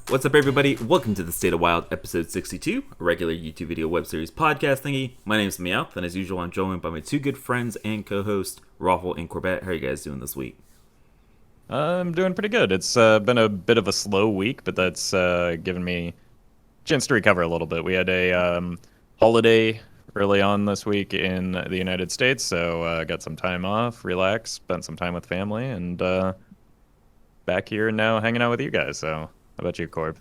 What's up, everybody? Welcome to the State of Wild, episode 62, a regular YouTube video web series podcast thingy. My name's Meowth, and as usual, I'm joined by my two good friends and co-hosts, Roffle and Corbett. How are you guys doing this week? I'm doing pretty good. It's been a bit of a slow week, but that's given me a chance to recover a little bit. We had a holiday early on this week in the United States, so got some time off, relaxed, spent some time with family, and back here now hanging out with you guys. So, how about you, Corb?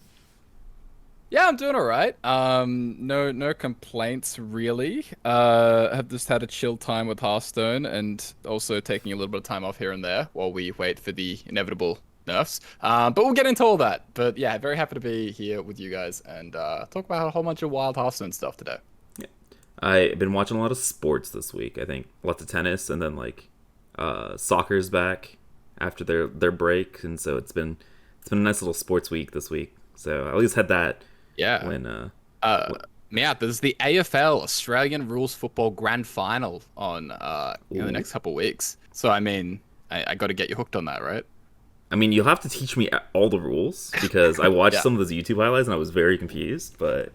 Yeah, I'm doing all right. No complaints really. Have just had a chill time with Hearthstone and also taking a little bit of time off here and there while we wait for the inevitable nerfs. But we'll get into all that. But yeah, very happy to be here with you guys and talk about a whole bunch of wild Hearthstone stuff today. Yeah, I've been watching a lot of sports this week. I think lots of tennis, and then soccer's back after their break, and so it's been a nice little sports week this week. So I at least had that. Yeah. Yeah, there's the AFL Australian Rules Football Grand Final on in the next couple of weeks. So I mean, I got to get you hooked on that, right? I mean, you'll have to teach me all the rules because I watched some of those YouTube highlights and I was very confused. But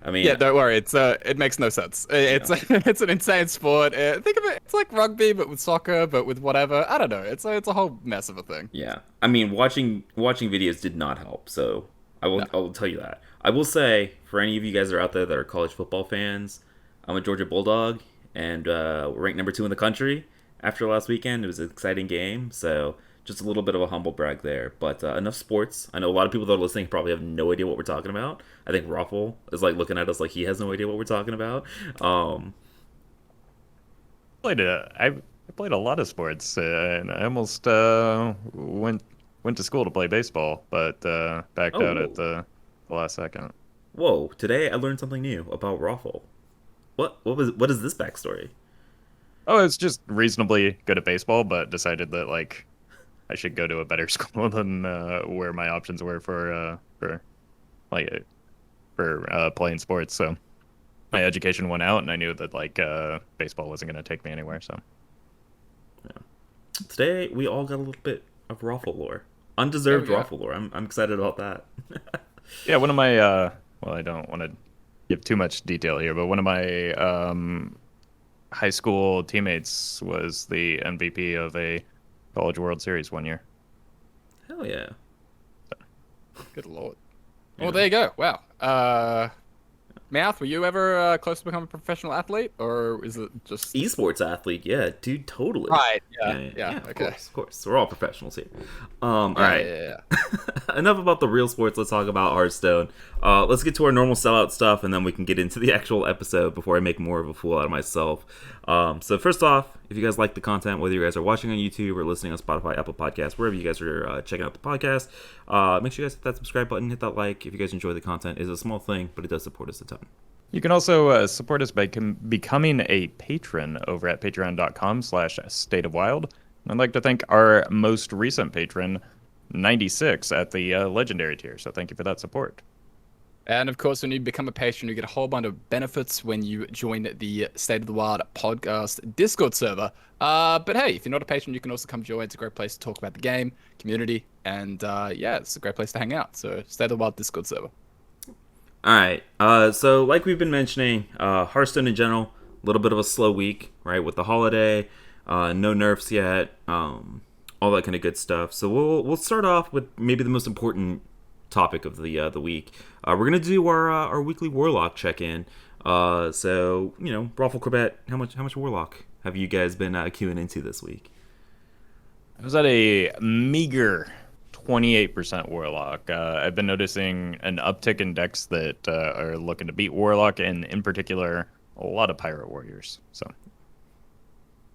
I mean, yeah, don't worry. It makes no sense. It's it's an insane sport. Think of it. It's like rugby, but with soccer, but with whatever. I don't know. It's a whole mess of a thing. Yeah, I mean, watching videos did not help. So I will tell you that. I will say, for any of you guys that are out there that are college football fans, I'm a Georgia Bulldog, and we're ranked number 2 in the country after last weekend. It was an exciting game, so just a little bit of a humble brag there. But enough sports. I know a lot of people that are listening probably have no idea what we're talking about. I think Roffle is looking at us like he has no idea what we're talking about. I played a lot of sports, and I almost went to school to play baseball, but backed out at the last second. Whoa! Today I learned something new about Roffle. What is this backstory? Oh, I was just reasonably good at baseball, but decided that I should go to a better school than where my options were for playing sports. So my education went out, and I knew that baseball wasn't going to take me anywhere. So yeah. Today we all got a little bit of Roffle lore, undeserved Roffle lore. I'm excited about that. Yeah, one of my well, I don't want to give too much detail here, but one of my high school teammates was the MVP of a College World Series one year. Hell yeah. Good lord. Well, there you go. Wow. Mouth, were you ever close to becoming a professional athlete, or is it just esports athlete? Yeah, dude, totally. Right. Yeah. Okay. Of course. We're all professionals here. All right. Yeah. Enough about the real sports. Let's talk about Hearthstone. Let's get to our normal sellout stuff, and then we can get into the actual episode before I make more of a fool out of myself. So first off, if you guys like the content, whether you guys are watching on YouTube or listening on Spotify, Apple Podcasts, wherever you guys are checking out the podcast, make sure you guys hit that subscribe button, hit that like. If you guys enjoy the content, it's a small thing, but it does support us a ton. You can also support us by becoming a patron over at patreon.com/stateofwild. I'd like to thank our most recent patron, 96, at the legendary tier. So thank you for that support. And of course, when you become a patron, you get a whole bunch of benefits when you join the State of the Wild podcast Discord server. But hey, if you're not a patron, you can also come join. It's a great place to talk about the game, community, and it's a great place to hang out. So State of the Wild Discord server. Alright, so like we've been mentioning, Hearthstone in general, a little bit of a slow week, right, with the holiday, no nerfs yet, all that kind of good stuff. So we'll start off with maybe the most important topic of the week. We're gonna do our weekly Warlock check-in. So Roffle, Corbett, how much Warlock have you guys been queuing into this week? I was at a meager 28% Warlock. I've been noticing an uptick in decks that are looking to beat Warlock, and in particular, a lot of Pirate Warriors. So,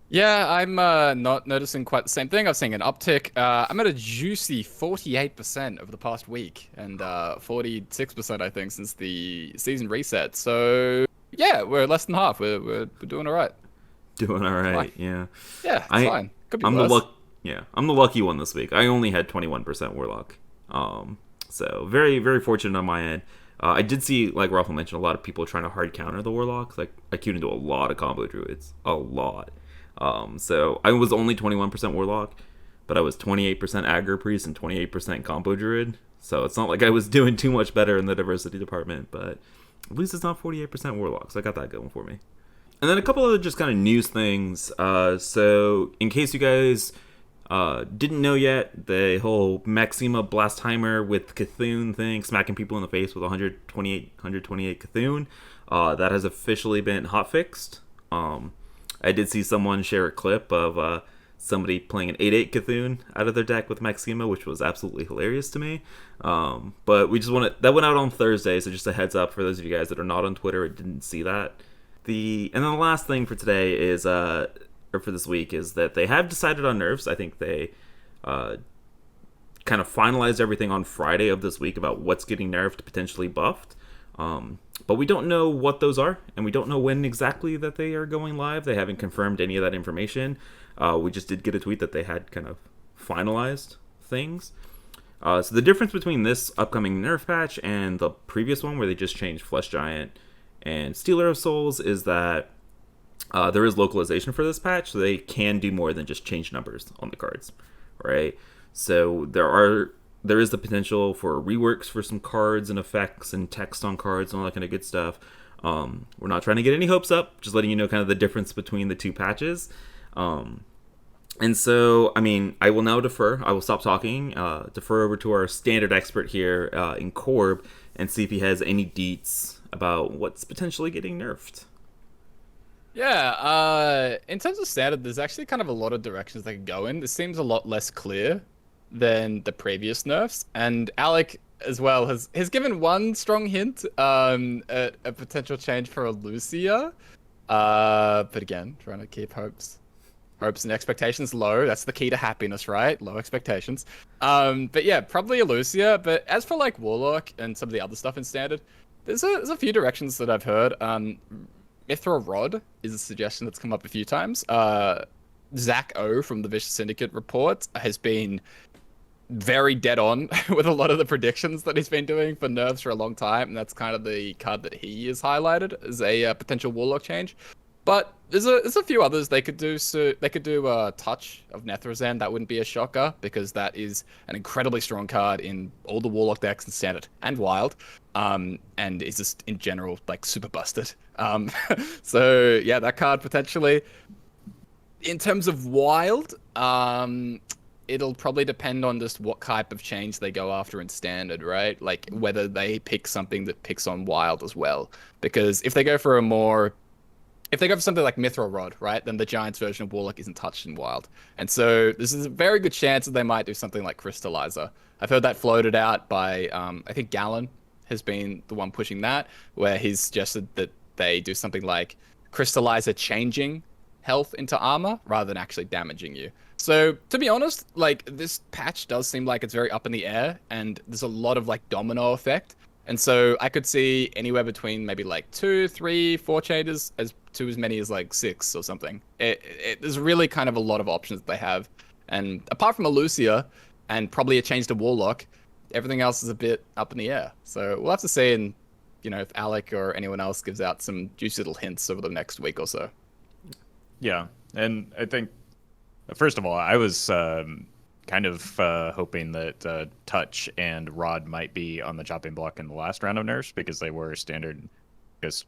yeah, I'm not noticing quite the same thing. I'm seeing an uptick. I'm at a juicy 48% over the past week, and 46%, I think, since the season reset. So, yeah, we're less than half. We're doing all right. Doing all right, fine. Yeah. Yeah, it's fine. Could be I'm worse. I'm the lucky one this week. I only had 21% Warlock. So very, very fortunate on my end. I did see, like Roffle mentioned, a lot of people trying to hard counter the Warlocks. Like, I queued into a lot of combo Druids. A lot. So I was only 21% Warlock, but I was 28% Aggro Priest and 28% Combo Druid. So it's not like I was doing too much better in the diversity department, but at least it's not 48% Warlock, so I got that going for me. And then a couple other just kind of news things. So in case you guys didn't know yet, the whole Maxima Blastheimer with Cthulhu thing, smacking people in the face with 128 Cthulhu, that has officially been hotfixed. I did see someone share a clip of somebody playing an 8/8 Cthulhu out of their deck with Maxima, which was absolutely hilarious to me. But we just that went out on Thursday, so just a heads up for those of you guys that are not on Twitter and didn't see that. And then the last thing for today is, or for this week, is that they have decided on nerfs. I think they kind of finalized everything on Friday of this week about what's getting nerfed, potentially buffed. But we don't know what those are, and we don't know when exactly that they are going live. They haven't confirmed any of that information. We just did get a tweet that they had kind of finalized things. So the difference between this upcoming nerf patch and the previous one, where they just changed Flesh Giant and Stealer of Souls, is that there is localization for this patch, so they can do more than just change numbers on the cards, right? So there is the potential for reworks for some cards and effects and text on cards and all that kind of good stuff. We're not trying to get any hopes up, just letting you know kind of the difference between the two patches. And so, I mean, I will now defer. I will stop talking, defer over to our standard expert here in Corb, and see if he has any deets about what's potentially getting nerfed. Yeah, in terms of standard, there's actually kind of a lot of directions they could go in. This seems a lot less clear than the previous nerfs, and Alec as well has given one strong hint at a potential change for Lucia. But again, trying to keep hopes and expectations low. That's the key to happiness, right? Low expectations. But yeah, probably a Lucia. But as for like Warlock and some of the other stuff in standard, there's a few directions that I've heard. Mithril Rod is a suggestion that's come up a few times. Zach O from the Vicious Syndicate report has been very dead on with a lot of the predictions that he's been doing for nerfs for a long time, and that's kind of the card that he has highlighted as a potential Warlock change. But there's a few others they could do. So they could do a Touch of Nethrozan. That wouldn't be a shocker, because that is an incredibly strong card in all the Warlock decks in Standard and Wild, and is just in general like super busted. So yeah, that card potentially. In terms of Wild, it'll probably depend on just what type of change they go after in Standard, right? Like whether they pick something that picks on Wild as well. Because if they go for something like Mithril Rod, right, then the Giants version of Warlock isn't touched in Wild. And so this is a very good chance that they might do something like Crystallizer. I've heard that floated out by, I think Gallon has been the one pushing that, where he's suggested that they do something like Crystallizer changing health into armor rather than actually damaging you. So to be honest, like this patch does seem like it's very up in the air, and there's a lot of like domino effect. And so I could see anywhere between maybe like 2, 3, 4 changes to as many as like 6 or something. There's really kind of a lot of options that they have. And apart from a Lucia and probably a change to Warlock, everything else is a bit up in the air. So we'll have to see, and if Alec or anyone else gives out some juicy little hints over the next week or so. Yeah, and I think, first of all, I was kind of hoping that Touch and Rod might be on the chopping block in the last round of nerfs, because they were standard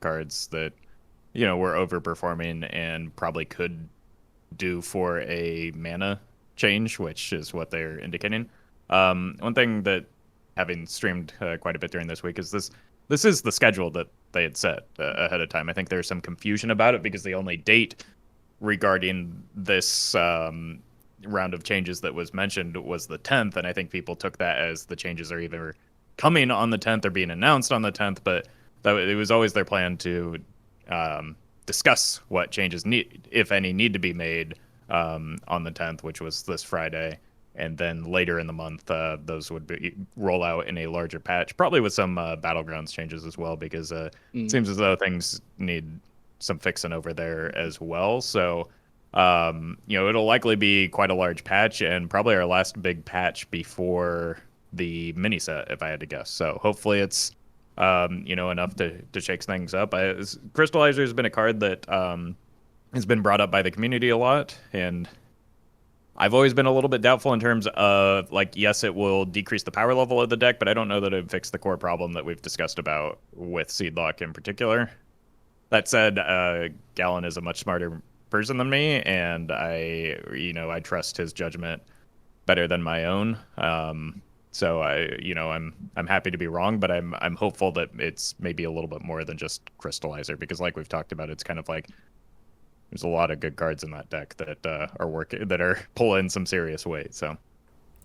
cards that, were overperforming and probably could do for a mana change, which is what they're indicating. One thing that, having streamed quite a bit during this week, is this is the schedule that they had set ahead of time. I think there's some confusion about it, because the only date regarding this round of changes that was mentioned was the 10th, and I think people took that as the changes are either coming on the 10th or being announced on the 10th, but it was always their plan to discuss what changes, if any, need to be made on the 10th, which was this Friday, and then later in the month those would roll out in a larger patch, probably with some Battlegrounds changes as well, because it seems as though things need some fixing over there as well. So it'll likely be quite a large patch, and probably our last big patch before the mini set, if I had to guess. So hopefully it's enough to shake things up. Crystallizer has been a card that has been brought up by the community a lot, and I've always been a little bit doubtful in terms of, like, yes, it will decrease the power level of the deck, but I don't know that it would fix the core problem that we've discussed about with Seedlock in particular. That said, Gallon is a much smarter person than me, and I trust his judgment better than my own. So I'm happy to be wrong, but I'm hopeful that it's maybe a little bit more than just Crystallizer, because like we've talked about, it's kind of like there's a lot of good cards in that deck that are pulling some serious weight. So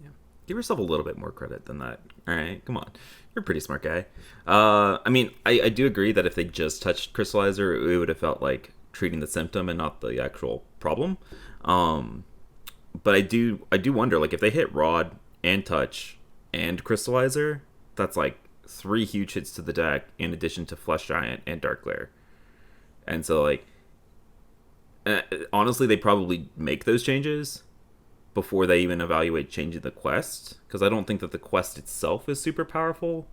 yeah, give yourself a little bit more credit than that. All right, come on, you're a pretty smart guy. I mean, I do agree that if they just touched Crystallizer, it would have felt like treating the symptom and not the actual problem. But I do wonder, like, if they hit Rod and Touch and Crystallizer, that's like 3 huge hits to the deck in addition to Flesh Giant and Dark Glare. And so, like, honestly, they probably make those changes before they even evaluate changing the quest, because I don't think that the quest itself is super powerful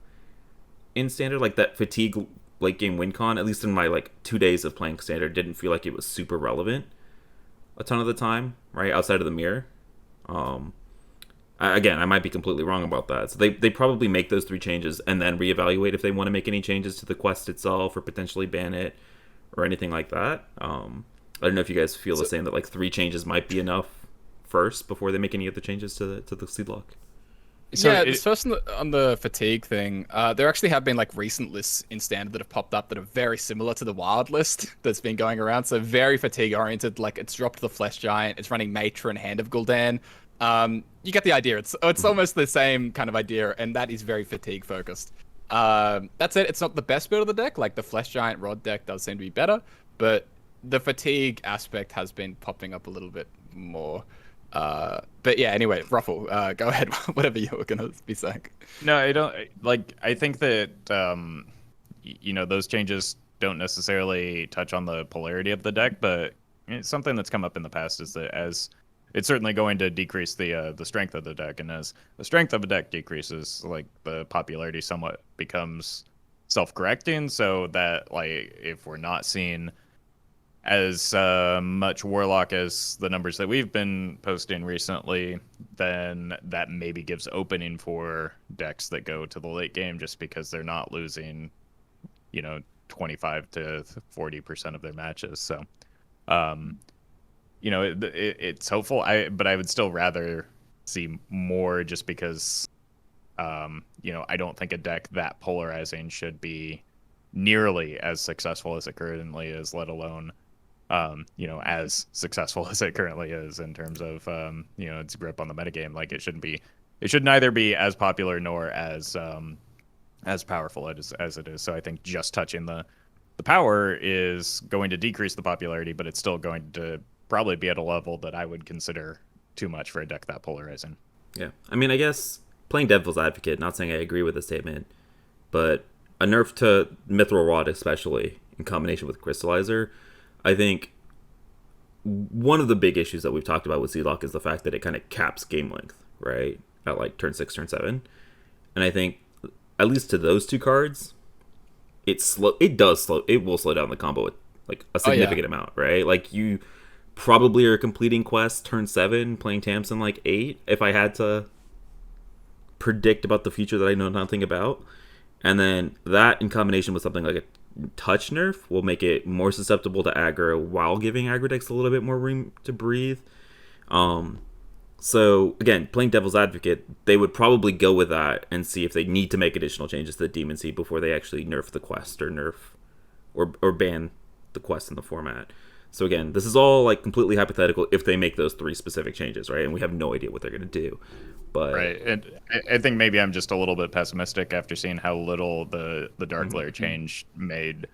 in Standard. Like, that Fatigue late game win con, at least in my, like, 2 days of playing Standard, didn't feel like it was super relevant a ton of the time, right, outside of the mirror. Again, I might be completely wrong about that. So they probably make those 3 changes and then reevaluate if they want to make any changes to the quest itself or potentially ban it or anything like that. I don't know if you guys feel the same, that like 3 changes might be enough first before they make any other changes to the seed lock. So yeah, first on the fatigue thing, there actually have been like recent lists in Standard that have popped up that are very similar to the Wild list that's been going around. So very fatigue oriented, like it's dropped the Flesh Giant, it's running Matra and Hand of Gul'dan. You get the idea. It's almost the same kind of idea, and that is very fatigue focused. That's it. It's not the best build of the deck. Like the Flesh Giant Rod deck does seem to be better, but the fatigue aspect has been popping up a little bit more. But yeah, anyway, Roffle, go ahead. Whatever you were gonna be saying. No, I don't like. I think that those changes don't necessarily touch on the polarity of the deck, but it's something that's come up in the past is that as it's certainly going to decrease the strength of the deck, and as the strength of a deck decreases, like the popularity somewhat becomes self-correcting. So that, like, if we're not seeing as much Warlock as the numbers that we've been posting recently, then that maybe gives opening for decks that go to the late game just because they're not losing, 25 to 40% of their matches. So, it's hopeful. But I would still rather see more, just because, I don't think a deck that polarizing should be nearly as successful as it currently is, let alone as successful as it currently is in terms of, its grip on the metagame. Like, it should neither be as popular nor as powerful as it is. So I think just touching the power is going to decrease the popularity, but it's still going to probably be at a level that I would consider too much for a deck that polarizing. Yeah. I mean, I guess playing devil's advocate, not saying I agree with the statement, but a nerf to Mithril Rod, especially in combination with Crystallizer, I think one of the big issues that we've talked about with Seedlock is the fact that it kind of caps game length, right? At like turn 6, turn 7. And I think, at least to those 2 cards, it will slow down the combo with like a significant amount, right? Like, you probably are completing quests turn 7, playing Tamsin like 8, if I had to predict about the future that I know nothing about. And then that in combination with something like a touch nerf will make it more susceptible to aggro while giving aggro decks a little bit more room to breathe. So again, playing devil's advocate, they would probably go with that and see if they need to make additional changes to the Demon Seed before they actually nerf the quest or ban the quest in the format. So again, this is all like completely hypothetical if they make those 3 specific changes, right? And we have no idea what they're going to do. But right, and I think maybe I'm just a little bit pessimistic after seeing how little the Dark Layer change made,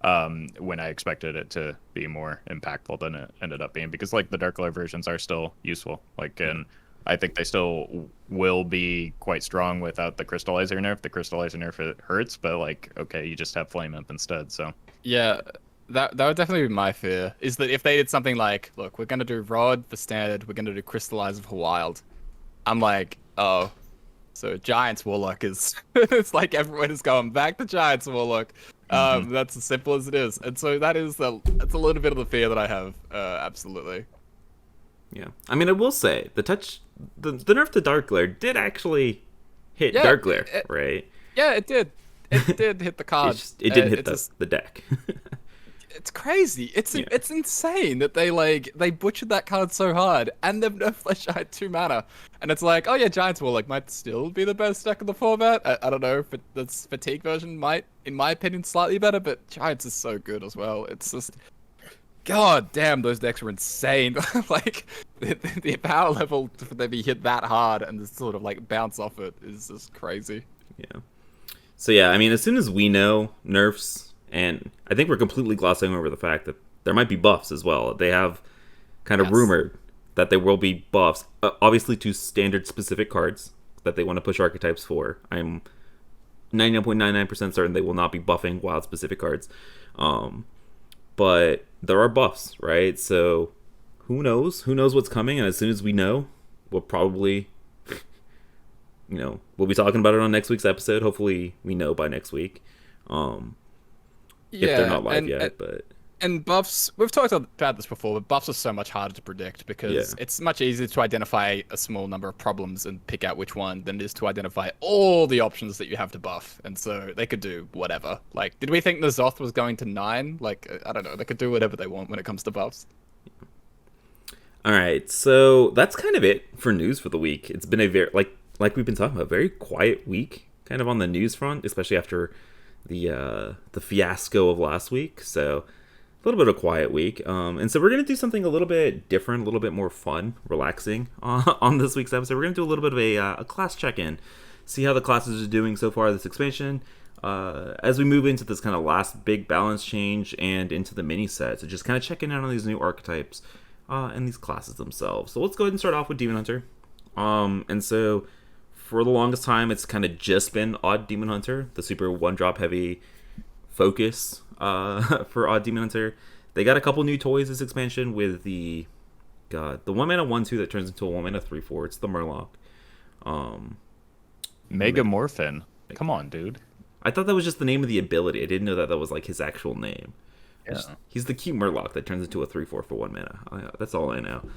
when I expected it to be more impactful than it ended up being. Because like the Dark Layer versions are still useful, like, and I think they still will be quite strong without the Crystallizer nerf. The Crystallizer nerf, it hurts, but like, okay, you just have Flame Imp instead. So yeah. That would definitely be my fear, is that if they did something like, look, we're going to do Rod for Standard, we're going to do Crystallizer for Wild, I'm like, oh, so Giants Warlock is, it's like everyone is going back to Giants Warlock. That's as simple as it is. And so that's a little bit of the fear that I have, absolutely. Yeah. I mean, I will say the nerf to Dark Glare did actually hit Yeah, Dark Glare, right? yeah, it did. It did hit the card. It didn't hit it's just, the deck. it's crazy. It's Yeah. it's insane that they butchered that card so hard, and they've nerfed Flesh Giant 2 mana, and it's like, oh yeah, Giants Warlock might still be the best deck in the format. I don't know, but the Fatigue version might, in my opinion, slightly better, but Giants is so good as well. It's just, god damn, those decks are insane. Like the power level for them to be hit that hard and just sort of like bounce off it is just crazy. Yeah. So yeah, I mean, as soon as we know nerfs, and I think we're completely glossing over the fact that there might be buffs as well. They have kind of rumored that there will be buffs, obviously to standard specific cards that they want to push archetypes for. I'm 99.99% certain they will not be buffing wild specific cards. But there are buffs, right? So who knows? Who knows what's coming? And as soon as we know, we'll probably, we'll be talking about it on next week's episode. Hopefully we know by next week. If they're not live yet, but... And buffs, we've talked about this before, but buffs are so much harder to predict because it's much easier to identify a small number of problems and pick out which one than it is to identify all the options that you have to buff. And so they could do whatever. Like, did we think N'Zoth was going to 9? Like, I don't know. They could do whatever they want when it comes to buffs. All right, so that's kind of it for news for the week. It's been a very, like we've been talking about, very quiet week, kind of on the news front, especially after the fiasco of last week. So a little bit of a quiet week. And so we're going to do something a little bit different, a little bit more fun, relaxing on this week's episode. We're going to do a little bit of a class check-in, see how the classes are doing so far this expansion, as we move into this kind of last big balance change and into the mini set. So just kind of checking out on these new archetypes and these classes themselves. So let's go ahead and start off with Demon Hunter. And so for the longest time, it's kind of just been Odd Demon Hunter, the super one-drop heavy focus for Odd Demon Hunter. They got a couple new toys this expansion with the 1-mana 1/2 that turns into a 1-mana 3/4. It's the Murloc. Megamorphin. Come on, dude. I thought that was just the name of the ability. I didn't know that that was like his actual name. Yeah. He's the cute Murloc that turns into a 3/4 for 1 mana. That's all I know.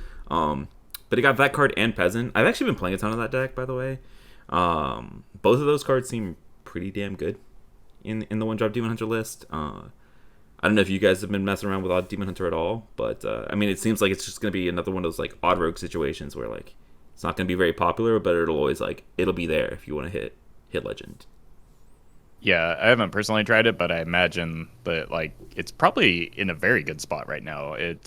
But he got that card and Peasant. I've actually been playing a ton of that deck, by the way. Both of those cards seem pretty damn good in the one-drop Demon Hunter list. I don't know if you guys have been messing around with Odd Demon Hunter at all, but I mean, it seems like it's just going to be another one of those like odd rogue situations where like it's not going to be very popular, but it'll always it'll be there if you want to hit Legend. Yeah, I haven't personally tried it, but I imagine that like it's probably in a very good spot right now. It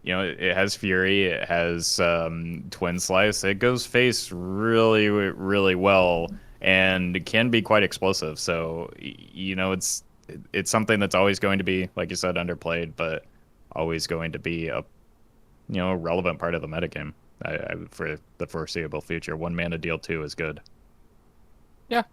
it has Fury, it has Twin Slice. It goes face really, really well and can be quite explosive. So it's something that's always going to be, like you said, underplayed, but always going to be a relevant part of the metagame for the foreseeable future. 1 mana deal 2 is good. Yeah,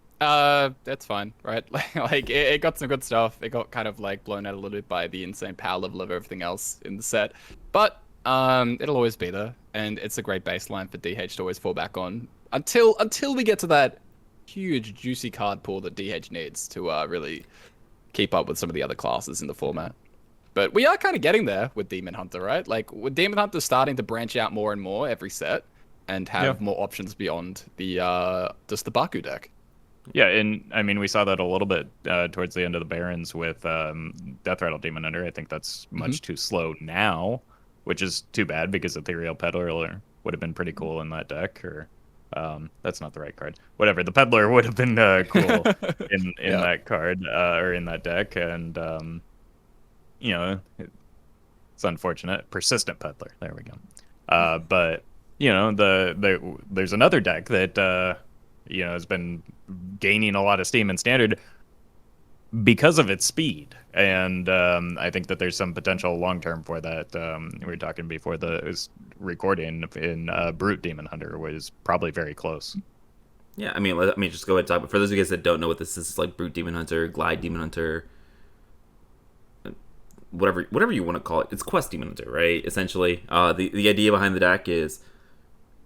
that's fine, right? Like it got some good stuff. It got kind of like blown out a little bit by the insane power level of everything else in the set, but it'll always be there, and it's a great baseline for DH to always fall back on until we get to that huge juicy card pool that DH needs to really keep up with some of the other classes in the format. But we are kind of getting there with Demon Hunter, right? Like with Demon Hunter starting to branch out more and more every set and have more options beyond the just the Baku deck. Yeah, and I mean we saw that a little bit towards the end of the Barons with Death Rattle Demon Hunter. I think that's much too slow now, which is too bad because Ethereal Peddler would have been pretty cool in that deck. Or that's not the right card. Whatever, the Peddler would have been cool in that card or in that deck, and it's unfortunate. Persistent Peddler. There we go. But there's another deck that has been gaining a lot of steam in Standard because of its speed, and I think that there's some potential long term for that. We were talking before the recording in Brute Demon Hunter was probably very close. Yeah, I mean, let me just go ahead and talk. But for those of you guys that don't know what this is, it's like Brute Demon Hunter, Glide Demon Hunter, whatever you want to call it. It's Quest Demon Hunter, right? Essentially, the idea behind the deck is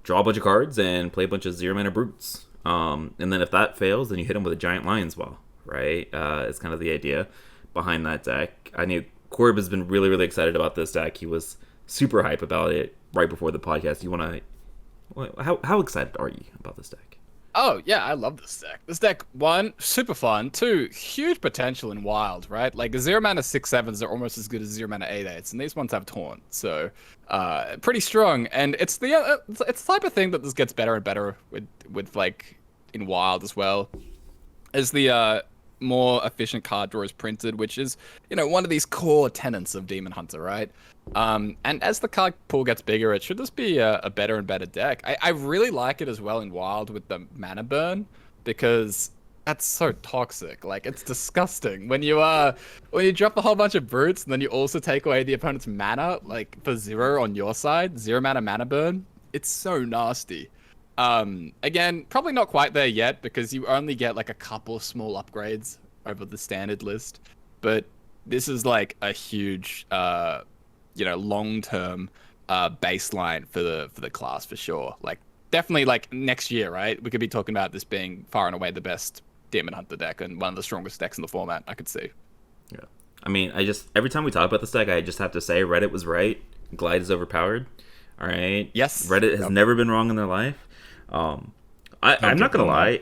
draw a bunch of cards and play a bunch of 0-mana brutes. And then if that fails, then you hit them with a giant lion's well, right? It's kind of the idea behind that deck. I knew Corb has been really, really excited about this deck. He was super hype about it right before the podcast. You want to? How excited are you about this deck? Oh yeah, I love this deck. This deck, one, super fun. Two, huge potential in wild, right? Like 0-mana 6/7s are almost as good as 0-mana 8/8s, and these ones have taunt, so pretty strong. And it's the type of thing that this gets better and better with like in wild as well. As the more efficient card draw is printed, which is, one of these core tenets of Demon Hunter, right? And as the card pool gets bigger, it should just be a better and better deck. I really like it as well in Wild with the mana burn, because that's so toxic. Like, it's disgusting. When you drop a whole bunch of brutes and then you also take away the opponent's mana, like for 0 on your side, 0 mana burn, it's so nasty. Again, probably not quite there yet because you only get like a couple small upgrades over the standard list, but this is like a huge, long-term baseline for the class for sure. Like definitely like next year, right? We could be talking about this being far and away the best Demon Hunter deck and one of the strongest decks in the format, I could see. Yeah. I mean, every time we talk about this deck, I just have to say Reddit was right. Glide is overpowered. All right. Yes. Reddit has never been wrong in their life. I'm not gonna lie.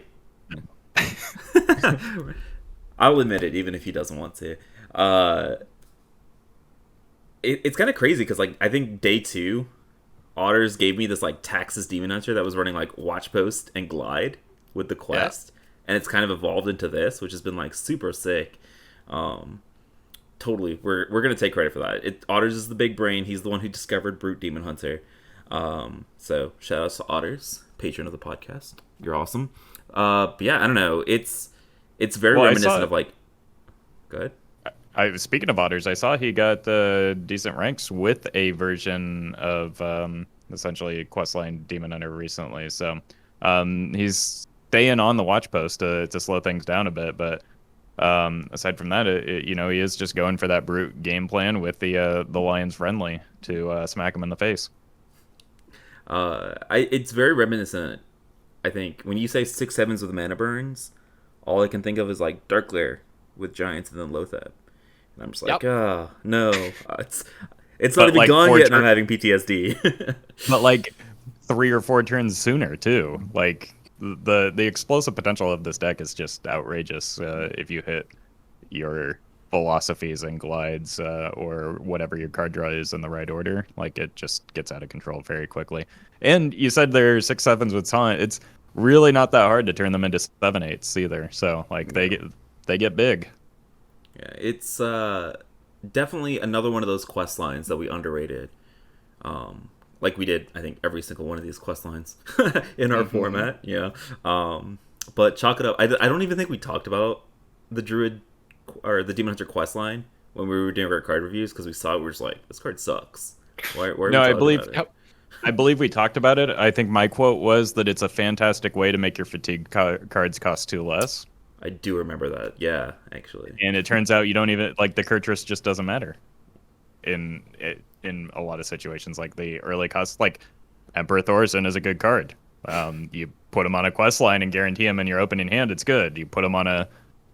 I'll admit it, even if he doesn't want to. It's kind of crazy because like I think day 2, Otters gave me this like Taxus Demon Hunter that was running like Watch Post and Glide with the quest, and it's kind of evolved into this, which has been like super sick. Totally, we're gonna take credit for that. Otters is the big brain. He's the one who discovered Brute Demon Hunter. So shout outs to Otters, patron of the podcast. You're awesome. But yeah, I don't know. It's very reminiscent of like. Go ahead. Speaking of Otters, I saw he got decent ranks with a version of essentially questline Demon Hunter recently. So he's staying on the watch post to slow things down a bit. But aside from that, he is just going for that brute game plan with the Lions friendly to smack him in the face. It's very reminiscent. I think when you say 6/7s with mana burns, all I can think of is like Dark Glare with Giants and then Lothab. And I'm just like, no, it's not even like gone yet, and I'm having PTSD. But like 3 or 4 turns sooner too. Like the explosive potential of this deck is just outrageous. If you hit your philosophies and glides or whatever your card draw is in the right order, like it just gets out of control very quickly. And you said they're 6/7s with taunt. It's really not that hard to turn them into 7/8s either. So like they get big. Yeah, it's definitely another one of those quest lines that we underrated. Like we did, I think, every single one of these quest lines in our format. Yeah. But chalk it up. I don't even think we talked about the Druid or the Demon Hunter quest line when we were doing our card reviews because we saw it. We were just like, this card sucks. Why are no, we I believe we talked about it. I think my quote was that it's a fantastic way to make your fatigue cards cost 2 less. I do remember that. Yeah, actually. And it turns out you don't even like the Kurtrus just doesn't matter in a lot of situations. Like the early cost, like Emperor Thorson is a good card. You put him on a quest line and guarantee him in your opening hand, it's good. You put him on a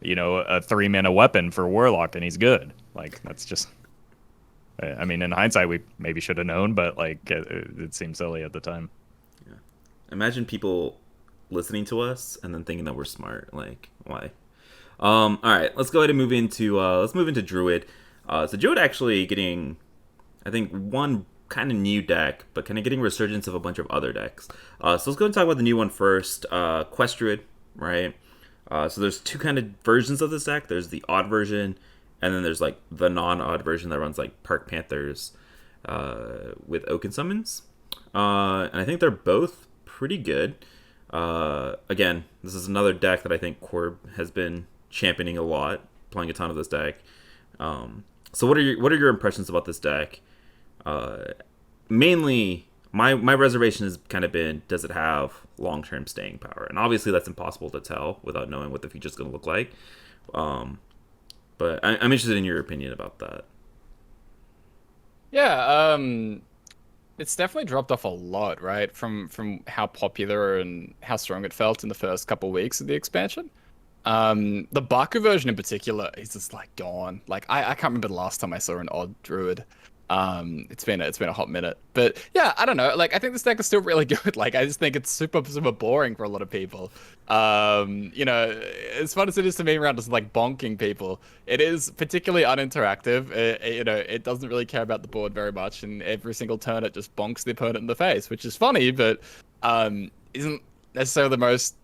3-mana weapon for Warlock and he's good. Like that's just. I mean, in hindsight, we maybe should have known, but like it seemed silly at the time. Yeah. Imagine people listening to us and then thinking that we're smart. Like, why? All right, let's go ahead and move into Druid. So Druid actually getting, I think, one kind of new deck, but kind of getting resurgence of a bunch of other decks. So let's go and talk about the new one first. Quest Druid, right? So there's 2 kind of versions of this deck. There's the odd version, and then there's like the non-odd version that runs like Park Panthers with Oaken Summons. And I think they're both pretty good. Again, this is another deck that I think Corb has been championing a lot, playing a ton of this deck. So what are your impressions about this deck? Mainly, my reservation has kind of been, does it have long-term staying power? And obviously that's impossible to tell without knowing what the future's going to look like. But I'm interested in your opinion about that. Yeah, it's definitely dropped off a lot, right? From how popular and how strong it felt in the first couple of weeks of the expansion. The Baku version in particular is just like gone. Like I can't remember the last time I saw an odd Druid. It's been a hot minute, but yeah, I don't know. Like, I think this deck is still really good. Like, I just think it's super boring for a lot of people. You know, as fun as it is to me around just like bonking people, it is particularly uninteractive. You know, it doesn't really care about the board very much, and every single turn it just bonks the opponent in the face, which is funny, but isn't necessarily the most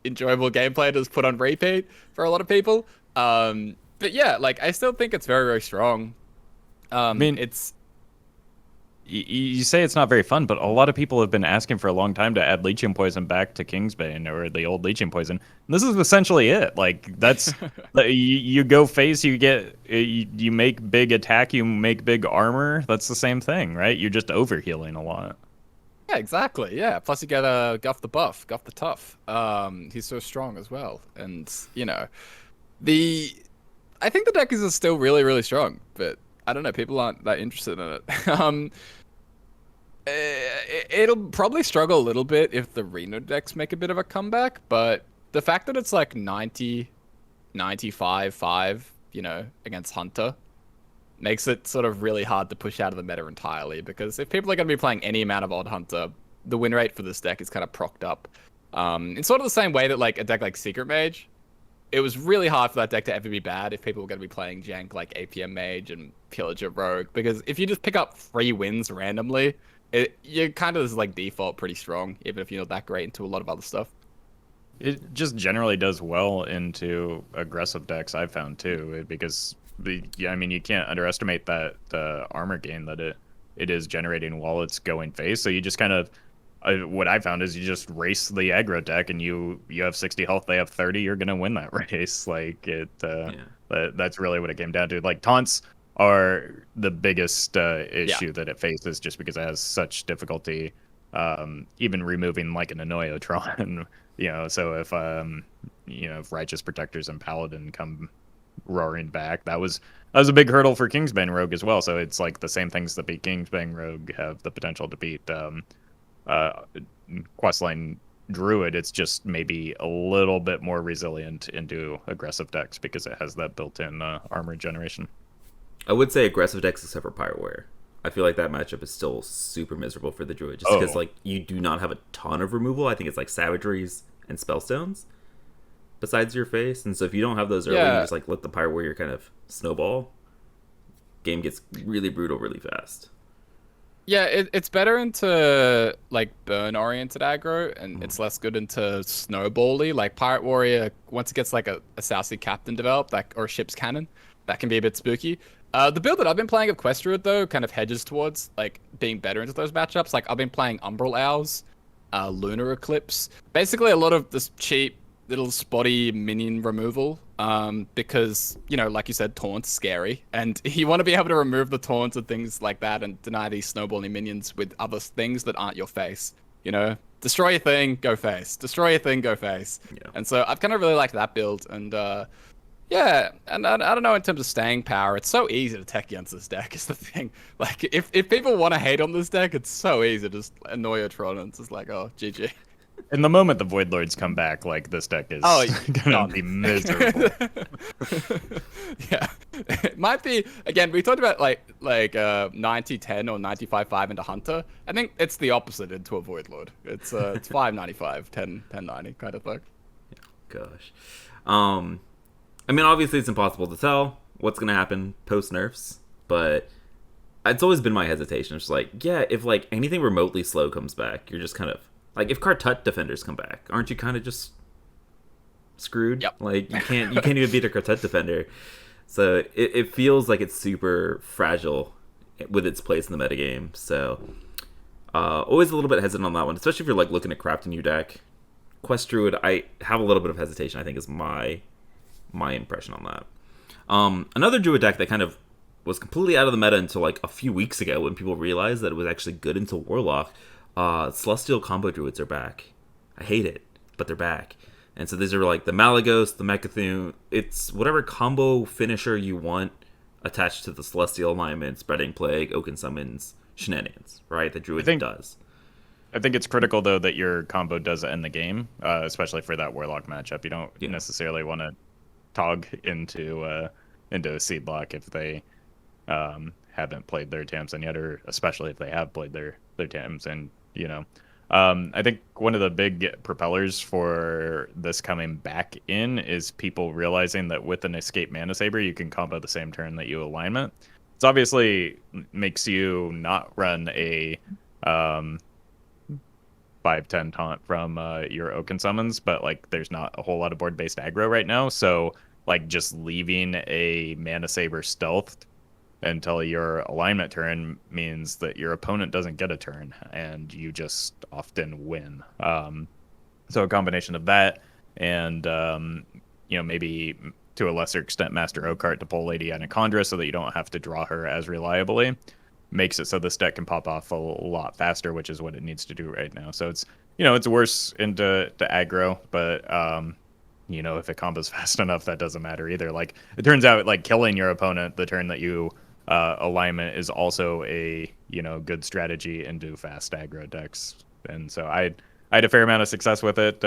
enjoyable gameplay to just put on repeat for a lot of people. But yeah, like I still think it's very strong. I mean, It's you say it's not very fun, but a lot of people have been asking for a long time to add Leeching Poison back to Kingsbane or the old Leeching Poison. And this is essentially it. Like that's you go face, you get you make big attack, you make big armor. That's the same thing, right? You're just overhealing a lot. yeah, exactly. Yeah. Plus you get Guff the buff, Guff the tough. He's so strong as well, and you know, the I think the deck is still really strong, but I don't know. People aren't that interested in it. It'll probably struggle a little bit if the Reno decks make a bit of a comeback, but the fact that it's like 90, 95, 5, you know, against Hunter makes it sort of really hard to push out of the meta entirely, because if people are going to be playing any amount of Odd Hunter, the win rate for this deck is kind of procced up. In sort of the same way that like a deck like Secret Mage, it was really hard for that deck to ever be bad if people were going to be playing jank like APM Mage and Pillager Rogue, because if you just pick up 3 wins randomly, you're kind of like default pretty strong, even if you're not that great into a lot of other stuff. It just generally does well into aggressive decks, I've found too, because I mean you can't underestimate that armor gain that it is generating while it's going face. So you just kind of what I found is you just race the aggro deck, and you have 60 health, they have 30, you're gonna win that race. Like that's really what it came down to. Like taunts are the biggest issue that it faces, just because it has such difficulty even removing like an Annoyotron. You know, so if you know, if Righteous Protectors and Paladin come roaring back, that was a big hurdle for Kingsbane Rogue as well. So it's like the same things that beat Kingsbane Rogue have the potential to beat Questline Druid. It's just maybe a little bit more resilient into aggressive decks because it has that built-in armor generation. I would say aggressive decks except for Pirate Warrior. I feel like that matchup is still super miserable for the Druid, just because like you do not have a ton of removal. I think it's like Savageries and Spellstones besides your face, and so if you don't have those early, you just like let the Pirate Warrior kind of snowball. Game gets really brutal really fast. Yeah, it's better into like burn oriented aggro, and it's less good into snowbally. Like Pirate Warrior, once it gets like a Southsea Captain developed, like, or a ship's cannon, that can be a bit spooky. The build that I've been playing of Quest Druid though kind of hedges towards like being better into those matchups. Like I've been playing Umbral Owls, Lunar Eclipse, basically a lot of this cheap little spotty minion removal. Because, you know, like you said, taunt's scary, and you want to be able to remove the taunts and things like that and deny these snowballing minions with other things that aren't your face. You know, destroy your thing, go face. Destroy your thing, go face. Yeah. And so I've kind of really liked that build, and yeah, and I don't know, in terms of staying power, it's so easy to tech against this deck is the thing. Like, if people want to hate on this deck, it's so easy to just annoy a Tron, and it's just like, oh, GG. In the moment the Void Lords come back, like this deck is gonna be miserable. Yeah, it might be. Again, we talked about like 90-10 or 95-5 into Hunter. I think it's the opposite into a Void Lord. It's 5-95, 10-90 kind of thing. Gosh, I mean, obviously it's impossible to tell what's gonna happen post nerfs, but it's always been my hesitation. It's like, yeah, if like anything remotely slow comes back, you're just kind of like, if Kartut defenders come back, aren't you kind of just screwed? Yep. Like you can't even beat a Kartut defender. So it feels like it's super fragile with its place in the metagame. So always a little bit hesitant on that one, especially if you're like looking to craft a new deck. Quest Druid, I have a little bit of hesitation, I think, is my impression on that. Another Druid deck that kind of was completely out of the meta until like a few weeks ago when people realized that it was actually good into Warlock. Celestial combo Druids are back. I hate it, but they're back. And so these are like the Malagos, the Mechathune. It's whatever combo finisher you want attached to the Celestial alignment, Spreading Plague, Oaken Summons, shenanigans, right? The Druid does. I think it's critical though that your combo does end the game, especially for that Warlock matchup. You don't necessarily want to tog into a seed block if they haven't played their Tamsin yet, or especially if they have played their Tamsin, I think one of the big propellers for this coming back in is people realizing that with an Escape Mana Saber, you can combo the same turn that you alignment. It's obviously makes you not run a 5/10 taunt from your Oaken summons, but like there's not a whole lot of board-based aggro right now, so like just leaving a Mana Saber stealthed until your alignment turn means that your opponent doesn't get a turn and you just often win. So a combination of that and maybe to a lesser extent Master Oakheart to pull Lady Anaconda so that you don't have to draw her as reliably makes it so this deck can pop off a lot faster, which is what it needs to do right now. So it's worse into aggro, but if it combos fast enough, that doesn't matter either. Like it turns out like killing your opponent the turn that you alignment is also a good strategy into fast aggro decks. And so I had a fair amount of success with it,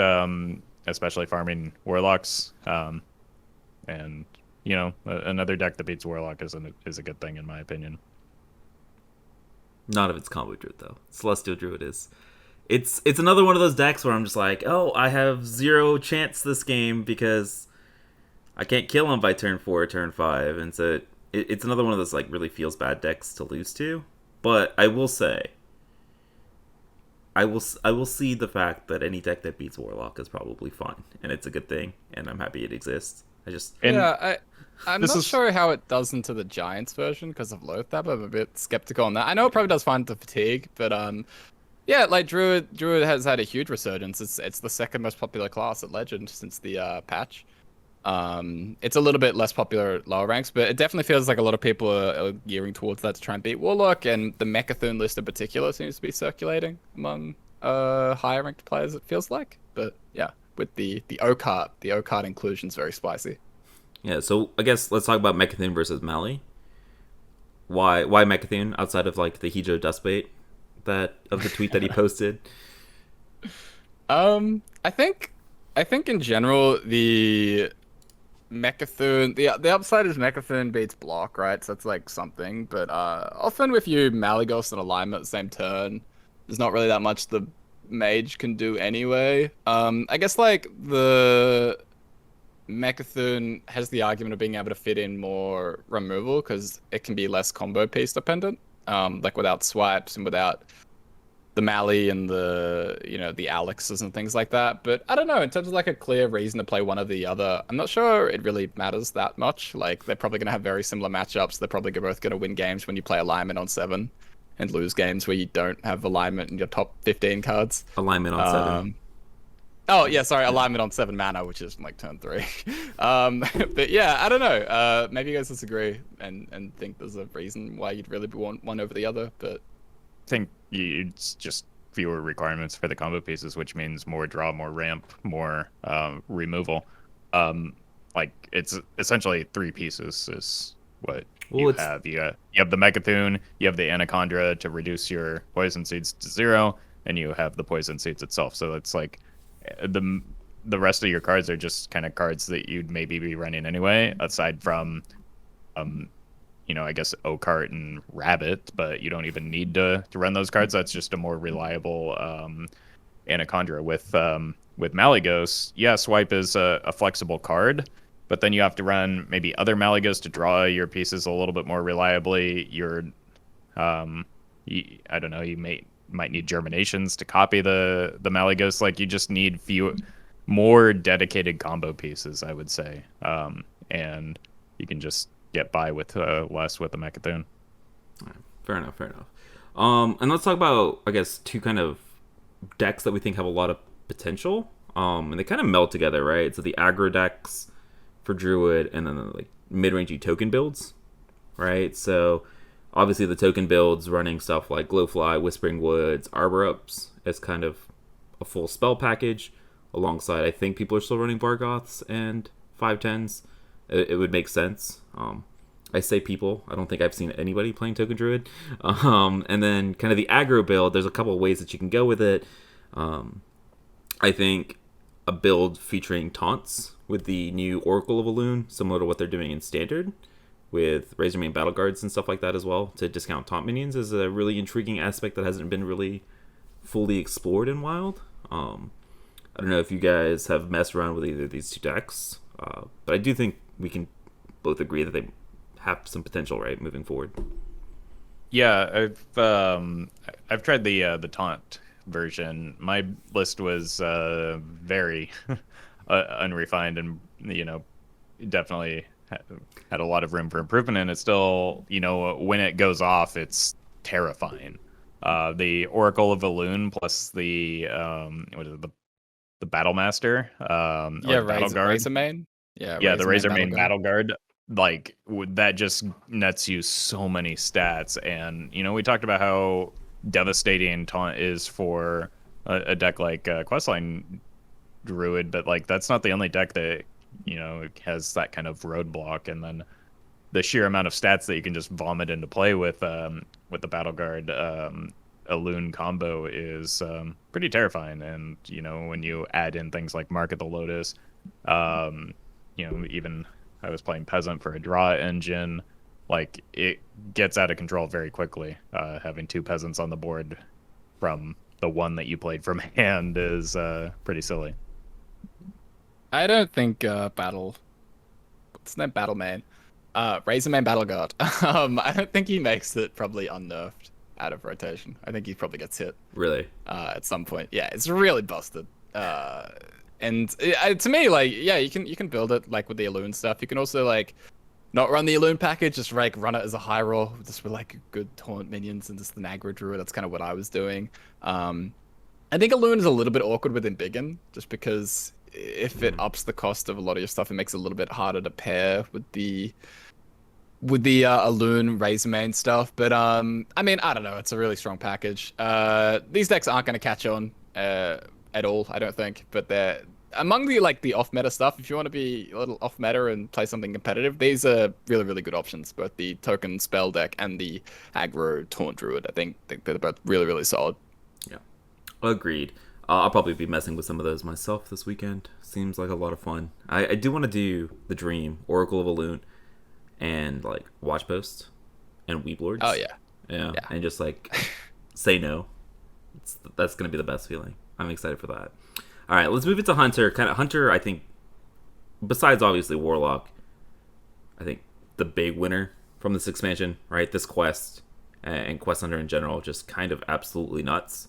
especially farming Warlocks. And another deck that beats Warlock is a good thing in my opinion. Not if it's combo Druid though. Celestial Druid is. It's another one of those decks where I'm just like, oh, I have 0 chance this game because I can't kill him by turn 4 or turn 5, and so it's another one of those like really feels bad decks to lose to. But I will say, I will see the fact that any deck that beats Warlock is probably fun, and it's a good thing, and I'm happy it exists. I'm not sure how it does into the Giants version because of Loathab. I'm a bit skeptical on that. I know it probably does fine to Fatigue, but yeah, like Druid has had a huge resurgence. It's the second most popular class at Legend since the patch. It's a little bit less popular at lower ranks, but it definitely feels like a lot of people are gearing towards that to try and beat Warlock, and the Mechathune list in particular seems to be circulating among higher ranked players, it feels like. But yeah, with the Oakheart inclusion is very spicy. Yeah, so I guess let's talk about Mechathune versus Mali. Why Mechathune outside of like the Hijo Dustbait of the tweet that he posted? I think in general the Mechathune, the upside is Mechathune beats block, right? So that's like something, but often with you Malygos and alignment at the same turn, there's not really that much the Mage can do anyway. I guess like the Mechathune has the argument of being able to fit in more removal because it can be less combo piece dependent, like without swipes and without the Mali and the the Alexes and things like that. But I don't know, in terms of like a clear reason to play one or the other, I'm not sure it really matters that much. Like they're probably gonna have very similar matchups. They're probably both gonna win games when you play alignment on 7 and lose games where you don't have alignment in your top 15 cards. Alignment on 7. Oh yeah, sorry, alignment on 7 mana, which is like turn 3. But yeah, I don't know. Maybe you guys disagree and think there's a reason why you'd really want one over the other. But I think it's just fewer requirements for the combo pieces, which means more draw, more ramp, more removal. Like it's essentially 3 pieces is what you have. You have the Mechathune, you have the Anaconda to reduce your poison seeds to 0, and you have the poison seeds itself. So it's like the rest of your cards are just kind of cards that you'd maybe be running anyway, aside from I guess Oakheart and Rabbit, but you don't even need to run those cards. That's just a more reliable Anaconda. With Malygos, yeah, Swipe is a flexible card, but then you have to run maybe other Malygos to draw your pieces a little bit more reliably. I don't know, you might need Germinations to copy the Malygos. Like you just need more dedicated combo pieces, I would say, and you can just get by with less with the Mechathune. Right. Fair enough. And let's talk about, I guess, 2 kind of decks that we think have a lot of potential. And they kind of meld together, right? So the aggro decks for Druid, and then the like mid-rangey token builds, right? So obviously the token builds running stuff like Glowfly, Whispering Woods, Arbor Ups as kind of a full spell package. Alongside, I think people are still running Bargoths and 5/10s. It would make sense. I say people. I don't think I've seen anybody playing Token Druid. And then kind of the aggro build, there's a couple of ways that you can go with it. I think a build featuring taunts with the new Oracle of Elune, similar to what they're doing in Standard, with Razormane Battle Guards and stuff like that as well to discount taunt minions is a really intriguing aspect that hasn't been really fully explored in Wild. I don't know if you guys have messed around with either of these two decks, but I do think we can both agree that they have some potential, right, moving forward. Yeah, I've tried the taunt version. My list was very unrefined, and definitely had a lot of room for improvement. And it's still, when it goes off, it's terrifying. The Oracle of Elune plus the what is it, the Battle Master, or the Battle Guard. Razormane. Yeah, the Razormane Battle Guard. Like, that just nets you so many stats. And we talked about how devastating taunt is for a deck like Questline Druid, but like that's not the only deck that has that kind of roadblock. And then the sheer amount of stats that you can just vomit into play with the Battle Guard Elune combo is pretty terrifying. And when you add in things like Mark of the Lotus, even I was playing Peasant for a draw engine. Like, it gets out of control very quickly. Having two Peasants on the board from the one that you played from hand is pretty silly. I don't think what's his name? Battlemane. Razormane Battle Guard. I don't think he makes it probably unnerfed out of rotation. I think he probably gets hit. Really? At some point. Yeah, it's really busted. And to me, like, yeah, you can build it like with the Elune stuff. You can also like not run the Elune package, just like run it as a high roll, just with like good taunt minions and just an aggro druid. That's kind of what I was doing. I think Elune is a little bit awkward with Embiggen, just because if it ups the cost of a lot of your stuff, it makes it a little bit harder to pair with the Elune Razormane stuff. But I mean, I don't know. It's a really strong package. These decks aren't going to catch on at all, I don't think. But they're among the off-meta stuff. If you want to be a little off-meta and play something competitive, these are really, really good options. Both the token spell deck and the aggro taunt druid. I think they're both really, really solid. Yeah, agreed. I'll probably be messing with some of those myself this weekend. Seems like a lot of fun. I do want to do the Dream, Oracle of Elune, and like Watch Post and Weeblords. Oh yeah. Yeah, and just like say no. That's gonna be the best feeling. I'm excited for that. All right, let's move into Hunter. Hunter, I think, besides obviously Warlock, I think the big winner from this expansion, right? This quest and Quest Hunter in general, just kind of absolutely nuts,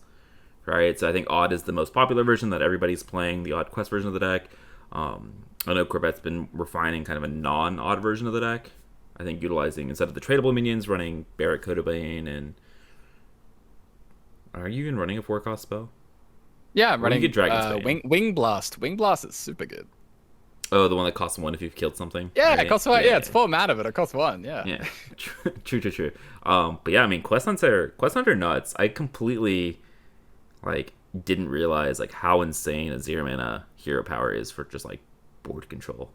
right? So I think Odd is the most popular version that everybody's playing, the Odd Quest version of the deck. I know Corbett's been refining kind of a non-Odd version of the deck. I think utilizing, instead of the tradable minions, running Barret Codebane, and are you even running a 4-cost spell? Yeah, I'm running Wing Blast. Wing Blast is super good. Oh, the one that costs 1 if you've killed something? Yeah, right? It costs 1. Yeah, it's 4 mana, but it costs 1. Yeah. Yeah, true. But yeah, I mean, Quest Hunter nuts. I completely didn't realize how insane a 0 mana hero power is for just board control.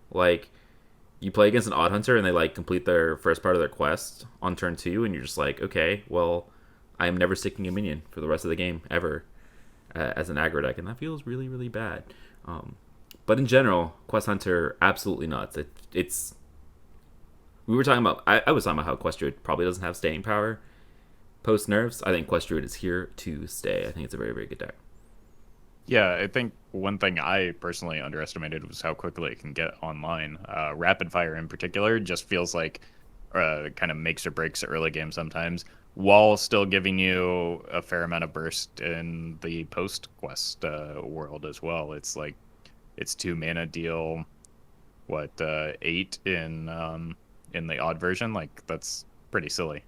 You play against an Odd Hunter and they complete their first part of their quest on turn 2, and you're just okay, well, I am never sticking a minion for the rest of the game ever as an aggro deck, and that feels really, really bad. But in general, Quest Hunter, absolutely nuts. It's we were talking about. I was talking about how Quest Druid probably doesn't have staying power post nerfs. I think Quest Druid is here to stay. I think it's a very, very good deck. Yeah, I think one thing I personally underestimated was how quickly it can get online. Rapid Fire in particular just feels like kind of makes or breaks early game sometimes, while still giving you a fair amount of burst in the post quest world as well. It's 2 mana deal, 8 in the Odd version. That's pretty silly.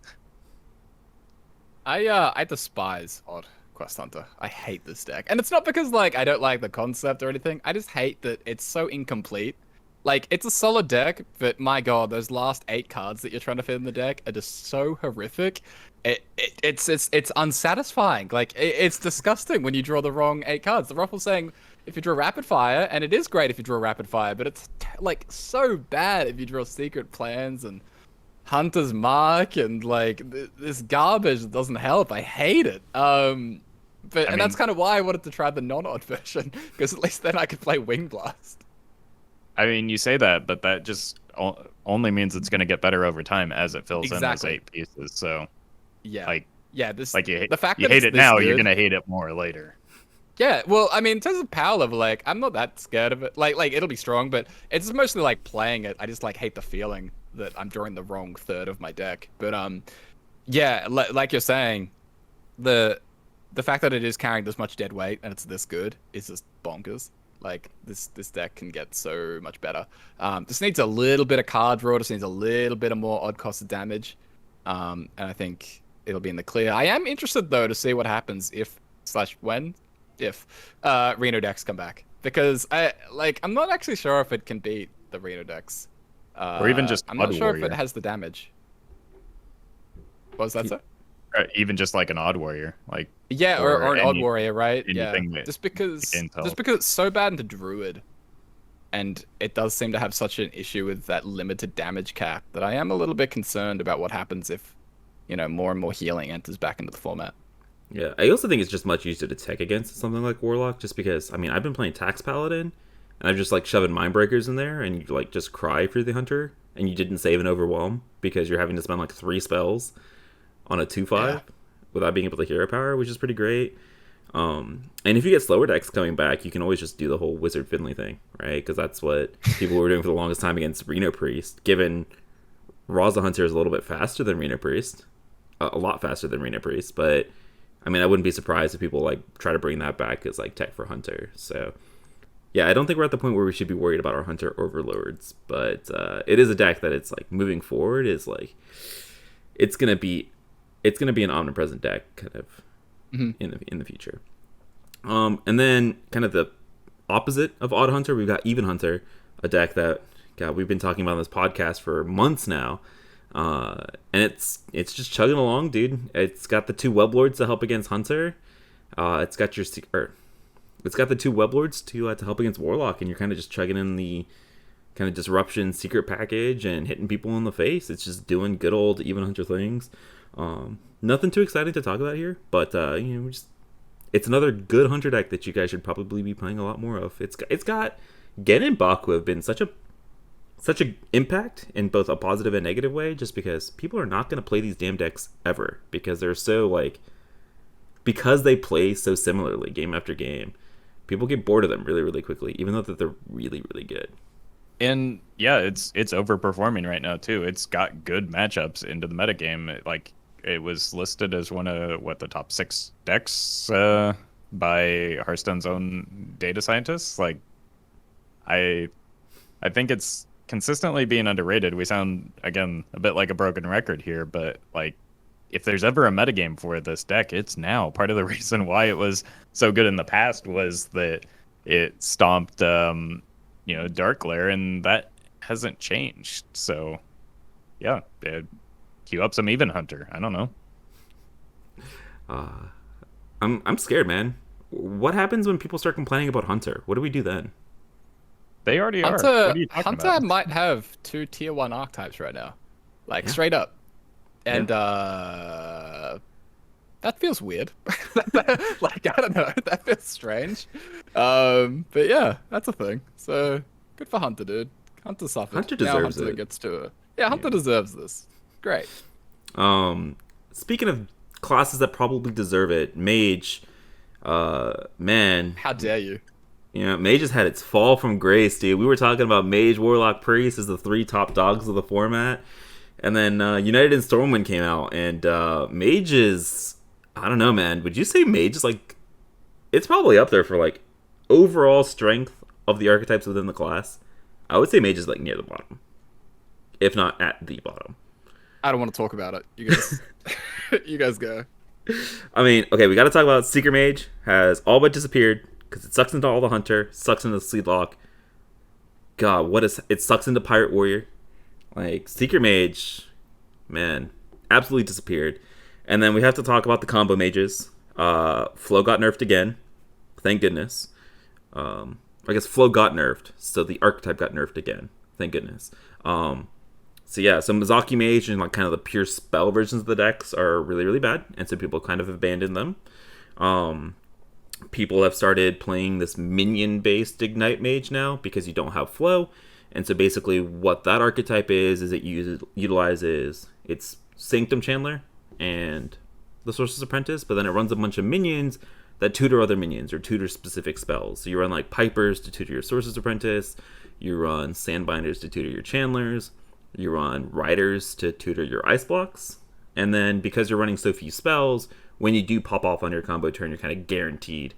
I despise Odd Quest Hunter. I hate this deck, and it's not because I don't like the concept or anything. I just hate that it's so incomplete. It's a solid deck, but my god, those last 8 cards that you're trying to fit in the deck are just so horrific. It's unsatisfying. It's disgusting when you draw the wrong 8 cards. The Roffle saying if you draw Rapid Fire, and it is great if you draw Rapid Fire, but it's so bad if you draw Secret Plans and Hunter's Mark and this garbage that doesn't help. I hate it. And that's kind of why I wanted to try the non-Odd version, because at least then I could play Wing Blast. I mean, you say that, but that just only means it's going to get better over time as it fills in those Exactly. 8 pieces. So, Yeah. like, Yeah, this like you the fact you that hate it's it this now, you're good- going to hate it more later. Yeah, well, I mean, in terms of power level, like, I'm not that scared of it. Like it'll be strong, but it's mostly like playing it. I just like hate the feeling that I'm drawing the wrong third of my deck. But yeah, like you're saying, the fact that it is carrying this much dead weight and it's this good is just bonkers. Like this deck can get so much better. This needs a little bit of card draw. This needs a little bit of more odd cost of damage. And I think it'll be in the clear. I am interested though to see what happens if Reno decks come back, because I'm not actually sure if it can beat the Reno decks. Or even just I'm not Odd sure if Warrior. it has the damage. What was that, sir? Or even just like an Odd Warrior. Like, Yeah, or an Odd Warrior, right? Yeah. anything that Just because intel. it's so bad into Druid, and it does seem to have such an issue with that limited damage cap that I am a little bit concerned about what happens if, more and more healing enters back into the format. Yeah, I also think it's just much easier to tech against something like Warlock, just because, I mean, I've been playing Tax Paladin, and I've just, like, shoving Mindbreakers in there, and you, like, just cry for the Hunter, and you didn't save an Overwhelm, because you're having to spend, like, 3 spells on a 2/5 without being able to hero power, which is pretty great. And if you get slower decks coming back, you can always just do the whole Wizard Finley thing, right? Because that's what people were doing for the longest time against Reno Priest, given Raza Hunter is a little bit faster than Reno Priest, a lot faster than Reno Priest, but I mean, I wouldn't be surprised if people like try to bring that back as like tech for Hunter. So, yeah, I don't think we're at the point where we should be worried about our Hunter overlords, but it is a deck that it's like moving forward is like it's gonna be an omnipresent deck kind of in the future. And then kind of the opposite of Odd Hunter, we've got Even Hunter, a deck that we've been talking about on this podcast for months now. And it's just chugging along, dude. It's got the 2 Weblords to help against Hunter. It's got the 2 Weblords to help against Warlock, and you're kind of just chugging in the kind of disruption secret package and hitting people in the face. It's just doing good old Even Hunter things. Nothing too exciting to talk about here, but it's another good Hunter deck that you guys should probably be playing a lot more of. It's got Gen and Baku have been such a impact in both a positive and negative way, just because people are not going to play these damn decks ever, because they're so because they play so similarly game after game. People get bored of them really, really quickly, even though that they're really, really good. And yeah, it's overperforming right now too. It's got good matchups into the metagame. Like, it was listed as one of the top 6 decks by Hearthstone's own data scientists. Like, I think it's consistently being underrated. We sound, again, a bit like a broken record here, but like, if there's ever a metagame for this deck, it's now. Part of the reason why it was so good in the past was that it stomped Dark Glare, and that hasn't changed. So yeah, queue up some Even Hunter. I don't know. I'm scared, man. What happens when people start complaining about Hunter? What do we do then? They already are. What Hunter, are you talking Hunter about? might have 2 tier 1 archetypes right now, straight up, and that feels weird. Like, I don't know, that feels strange. But yeah, that's a thing. So good for Hunter, dude. Hunter suffered. Hunter Now deserves Hunter it. gets to Hunter deserves this. Great. Speaking of classes that probably deserve it, Mage, man, How dare you? Mage has had its fall from grace, dude. We were talking about Mage, Warlock, Priest as the 3 top dogs of the format, and then United and Stormwind came out, and Mage is, I don't know, man. Would you say Mage is like, it's probably up there for like overall strength of the archetypes within the class? I would say Mage is like near the bottom, if not at the bottom. I don't want to talk about it. You guys, you guys go. I mean, okay, we got to talk about Seeker Mage has all but disappeared because it sucks into all the Hunter, sucks into the Sleetlock. God, it sucks into Pirate Warrior. Like, Seeker Mage, man, absolutely disappeared. And then we have to talk about the combo mages. Flow got nerfed again. Thank goodness. I guess Flow got nerfed, so the archetype got nerfed again. Thank goodness. So yeah, so Mizaki Mage and like kind of the pure spell versions of the decks are really, really bad, and so people kind of abandoned them. People have started playing this minion-based Ignite Mage now because you don't have Flow, And so basically what that archetype is it utilizes its Sanctum Chandler and the Sorcerer's Apprentice, but then it runs a bunch of minions that tutor other minions or tutor specific spells. So you run like Pipers to tutor your Sorcerer's Apprentice, you run Sandbinders to tutor your Chandlers, you run Riders to tutor your Ice Blocks, and then because you're running so few spells, when you do pop off on your combo turn, you're kind of guaranteed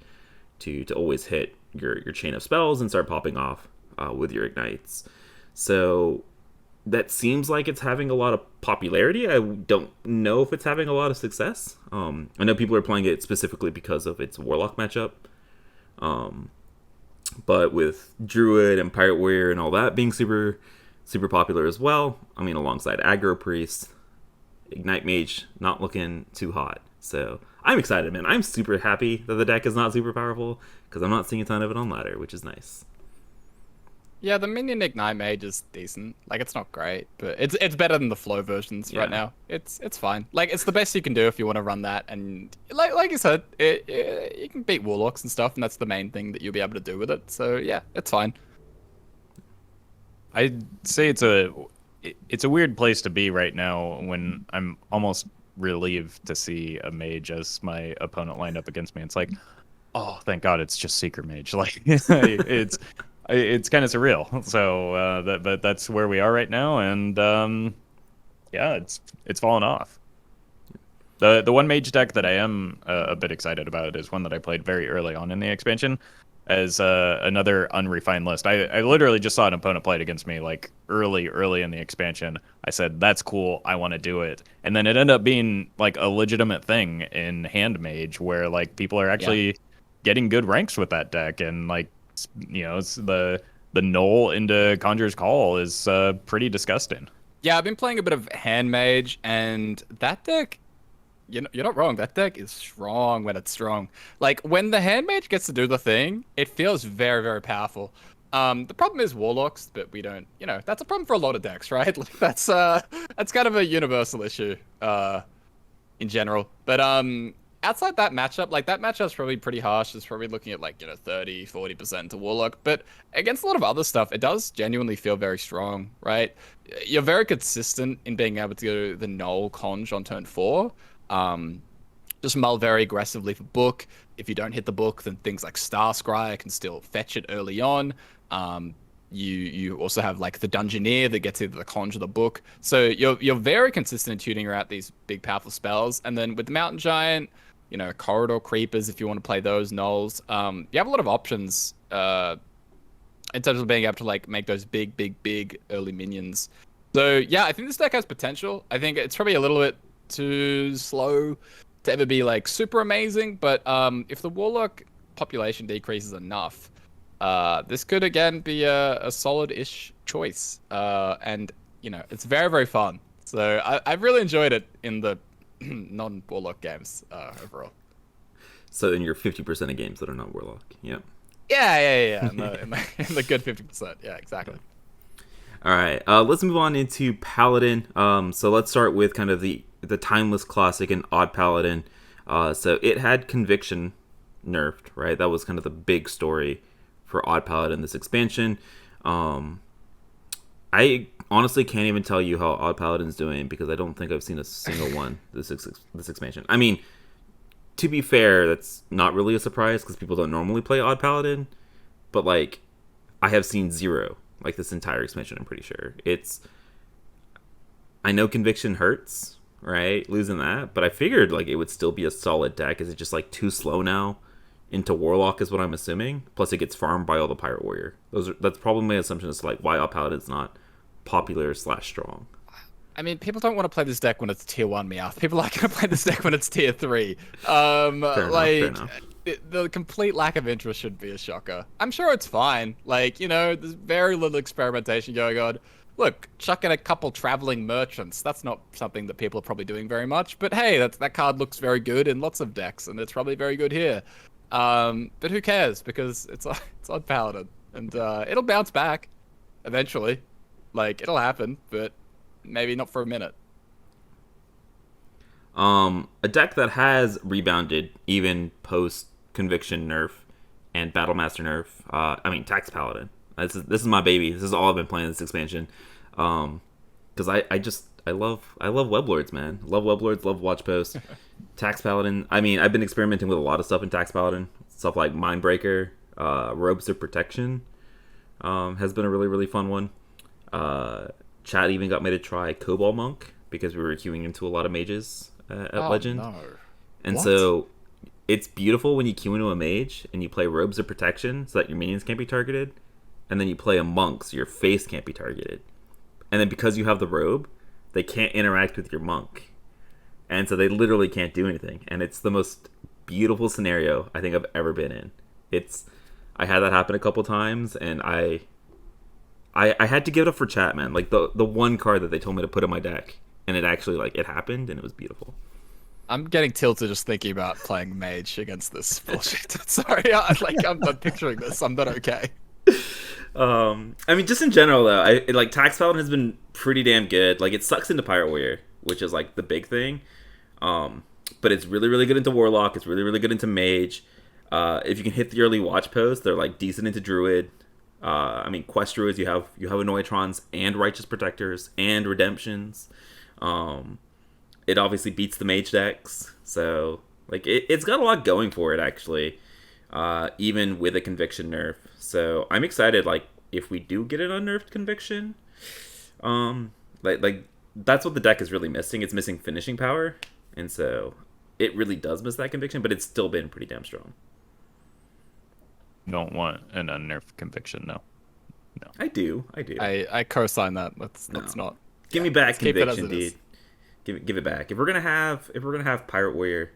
to always hit your chain of spells and start popping off with your Ignites. So that seems like it's having a lot of popularity. I don't know if it's having a lot of success. I know people are playing it specifically because of its Warlock matchup. But with Druid and Pirate Warrior and all that being super, super popular as well, I mean, alongside Aggro Priest, Ignite Mage not looking too hot. So I'm excited, man. I'm super happy that the deck is not super powerful because I'm not seeing a ton of it on ladder, which is nice. Yeah, the minion Ignite Mage is decent. Like, it's not great, but it's better than the flow versions right now. It's fine. Like, it's the best you can do if you want to run that. And like you said, you can beat Warlocks and stuff, and that's the main thing that you'll be able to do with it. So yeah, it's fine. I'd say it's a weird place to be right now when I'm almost relieved to see a mage as my opponent lined up against me. It's like, oh, thank God, it's just Secret Mage. Like, it's kind of surreal. So, but that's where we are right now, and yeah, it's fallen off. The one mage deck that I am a bit excited about is one that I played very early on in the expansion as another unrefined list. I literally just saw an opponent play it against me like early in the expansion. I said, that's cool, I want to do it. And then it ended up being like a legitimate thing in Hand Mage where like people are actually getting good ranks with that deck, and like, you know, it's the null into Conjurer's Call is pretty disgusting. Yeah, I've been playing a bit of Hand Mage, and that deck, you're not wrong. That deck is strong when it's strong. Like, when the Hand Mage gets to do the thing, it feels very, very powerful. The problem is Warlocks, but we don't, that's a problem for a lot of decks, right? Like, that's kind of a universal issue in general. But outside that matchup, like, that matchup's probably pretty harsh. It's probably looking at like, 30, 40% to Warlock. But against a lot of other stuff, it does genuinely feel very strong, right? You're very consistent in being able to go the null conj on turn 4. Just mull very aggressively for book. If you don't hit the book, then things like Star Scryer can still fetch it early on. You also have like the Dungeoneer that gets either the conj or the book. So you're very consistent in tuning out these big powerful spells. And then with the Mountain Giant, Corridor Creepers, if you want to play those nulls, you have a lot of options in terms of being able to like make those big early minions. So yeah, I think this deck has potential. I think it's probably a little bit too slow to ever be like super amazing, but if the Warlock population decreases enough, this could again be a solid-ish choice, and it's very, very fun. So I've really enjoyed it in the non-Warlock games overall. So in your 50% of games that are not Warlock, yeah. Yeah. In the good 50%, yeah, exactly. All right, let's move on into Paladin. So let's start with kind of the timeless classic and Odd Paladin. So it had Conviction nerfed, right? That was kind of the big story for Odd Paladin this expansion. I honestly can't even tell you how Odd Paladin's doing because I don't think I've seen a single one this expansion. I mean, to be fair, that's not really a surprise because people don't normally play Odd Paladin, but like, I have seen zero like this entire expansion. I'm pretty sure I know Conviction hurts, right? Losing that, but I figured like it would still be a solid deck. Is it just like too slow now into Warlock is what I'm assuming. Plus it gets farmed by all the Pirate Warrior. That's probably my assumption as to like why Odd Paladin's not popular / strong. I mean, people don't want to play this deck when it's tier 1 Meowth. People are going to play this deck when it's tier 3. Fair enough. The complete lack of interest should be a shocker. I'm sure it's fine. Like, there's very little experimentation going on. Look, chuck in a couple traveling merchants. That's not something that people are probably doing very much. But hey, that card looks very good in lots of decks, and it's probably very good here. But who cares? Because it's Odd Paladin, and it'll bounce back eventually. Like, it'll happen, but maybe not for a minute. A deck that has rebounded even post Conviction nerf and Battlemaster nerf. Tax Paladin, This is my baby. This is all I've been playing this expansion. Because I love Weblords, man. Love Weblords, love Watch Post. Tax Paladin. I mean, I've been experimenting with a lot of stuff in Tax Paladin. Stuff like Mindbreaker, Robes of Protection has been a really, really fun one. Chat even got me to try Cobalt Monk because we were queuing into a lot of mages at Legend. No. And What? so it's beautiful when you queue into a mage and you play Robes of Protection so that your minions can't be targeted. And then you play a monk so your face can't be targeted. And then because you have the robe, they can't interact with your monk. And so they literally can't do anything. And it's the most beautiful scenario I think I've ever been in. I had that happen a couple times, and I had to give it up for chat, man. Like the one card that they told me to put in my deck, and it actually it happened, and it was beautiful. I'm getting tilted just thinking about playing Mage against this bullshit. Sorry, I'm not picturing this. I'm not okay. I mean, just in general though, Tax Paladin has been pretty damn good. Like, it sucks into Pirate Warrior, which is the big thing. But it's really, really good into Warlock. It's really, really good into Mage. If you can hit the early Watch Post, they're decent into Druid. I mean, Quest Druids, you have Anoitrons and Righteous Protectors and Redemptions. It obviously beats the Mage decks, so it's got a lot going for it actually. Even with a Conviction nerf, so I'm excited. If we do get an unnerfed Conviction, that's what the deck is really missing. It's missing finishing power, and so it really does miss that Conviction. But it's still been pretty damn strong. Don't want an unnerved Conviction, no. I do. I co-sign that. Let's not. Give me back keep it as Conviction, it is. dude. Give it back. If we're gonna have Pirate Warrior,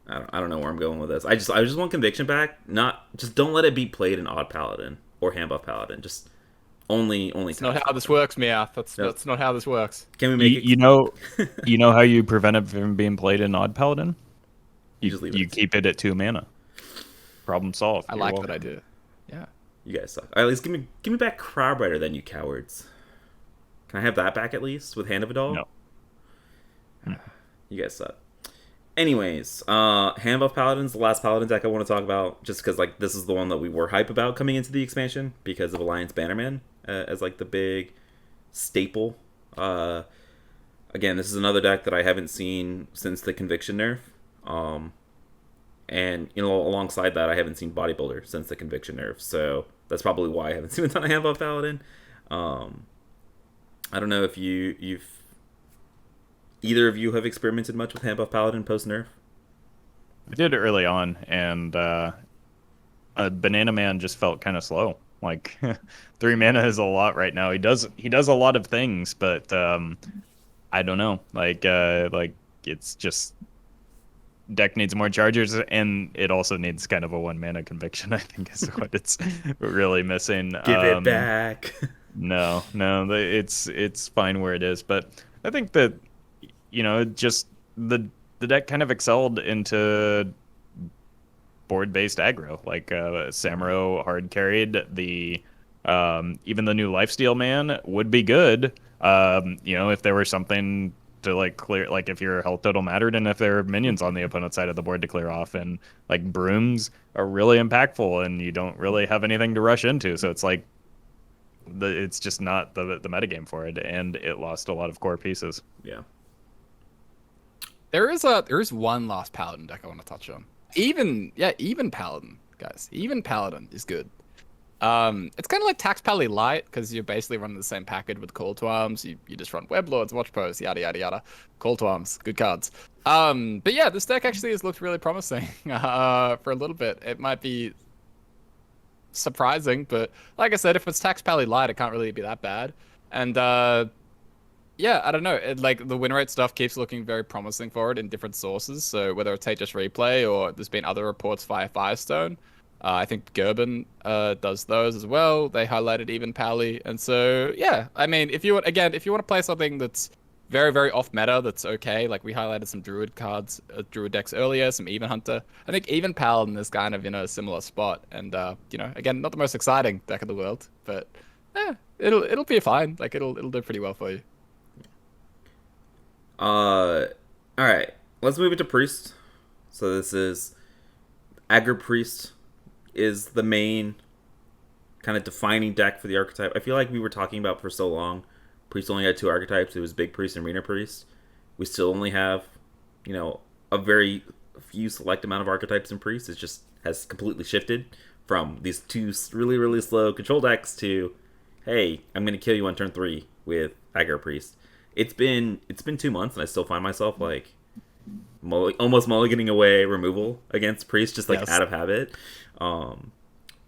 I don't know where I'm going with this. I just want Conviction back. Just don't let it be played in Odd Paladin or Hand Buff Paladin. Just only. That's not how this works, Meowth. That's not how this works. Can we make it? You know how you prevent it from being played in Odd Paladin? You keep it at 2 mana. Problem solved. I like that idea. Yeah. You guys suck. At least give me back Crowbrider then, you cowards. Can I have that back at least with Hand of Vidal? No. You guys suck. Anyways, Hand Buff Paladin's the last Paladin deck I want to talk about, just because this is the one that we were hype about coming into the expansion because of Alliance Bannerman as the big staple. Again, this is another deck that I haven't seen since the Conviction nerf. And alongside that, I haven't seen Bodybuilder since the Conviction nerf, so that's probably why I haven't seen a ton of Hand Buff Paladin. I don't know if either of you have experimented much with Hand Buff Paladin post nerf. I did early on, and Banana Man just felt kind of slow. 3 mana is a lot right now. He does a lot of things, but I don't know. It's just deck needs more chargers, and it also needs kind of a 1 mana Conviction, I think, is what it's really missing. Give it back. No, it's fine where it is, but I think that just the deck kind of excelled into board-based aggro. Samuro hard carried the even the new Lifesteal Man would be good. If there were something to clear, if your health total mattered, and if there are minions on the opponent's side of the board to clear off, and brooms are really impactful, and you don't really have anything to rush into, so it's it's just not the metagame for it, and it lost a lot of core pieces. Yeah. There is one last Paladin deck I want to touch on. Even Paladin, guys. Even Paladin is good. It's kind of like Tax Pally Light, because you're basically running the same package with Call to Arms. You just run Weblords, Watch Post, yada yada yada. Call to Arms, good cards. But yeah, this deck actually has looked really promising for a little bit. It might be surprising, but like I said, if it's Tax Pally Light, it can't really be that bad. And yeah, I don't know. The win rate stuff keeps looking very promising for it in different sources. So whether it's just replay or there's been other reports via Firestone. I think Gerben does those as well. They highlighted even Pally. And so, yeah, I mean, if you want to play something that's very, very off meta, that's okay. We highlighted some Druid cards, Druid decks earlier, some Even Hunter. I think even Paladin is kind of in a similar spot. And, again, not the most exciting deck in the world, but it'll be fine. It'll do pretty well for you. All right. Let's move into Priest. So this is Aggro Priest is the main kind of defining deck for the archetype. I feel like we were talking about for so long. Priest only had two archetypes. It was Big Priest and Arena Priest. We still only have, a very few select amount of archetypes in Priest. It just has completely shifted from these two really, really slow control decks to, hey, I'm going to kill you on turn 3 with Aggro Priest. It's been 2 months and I still find myself like almost mulliganing away removal against Priest just like Yes. out of habit. But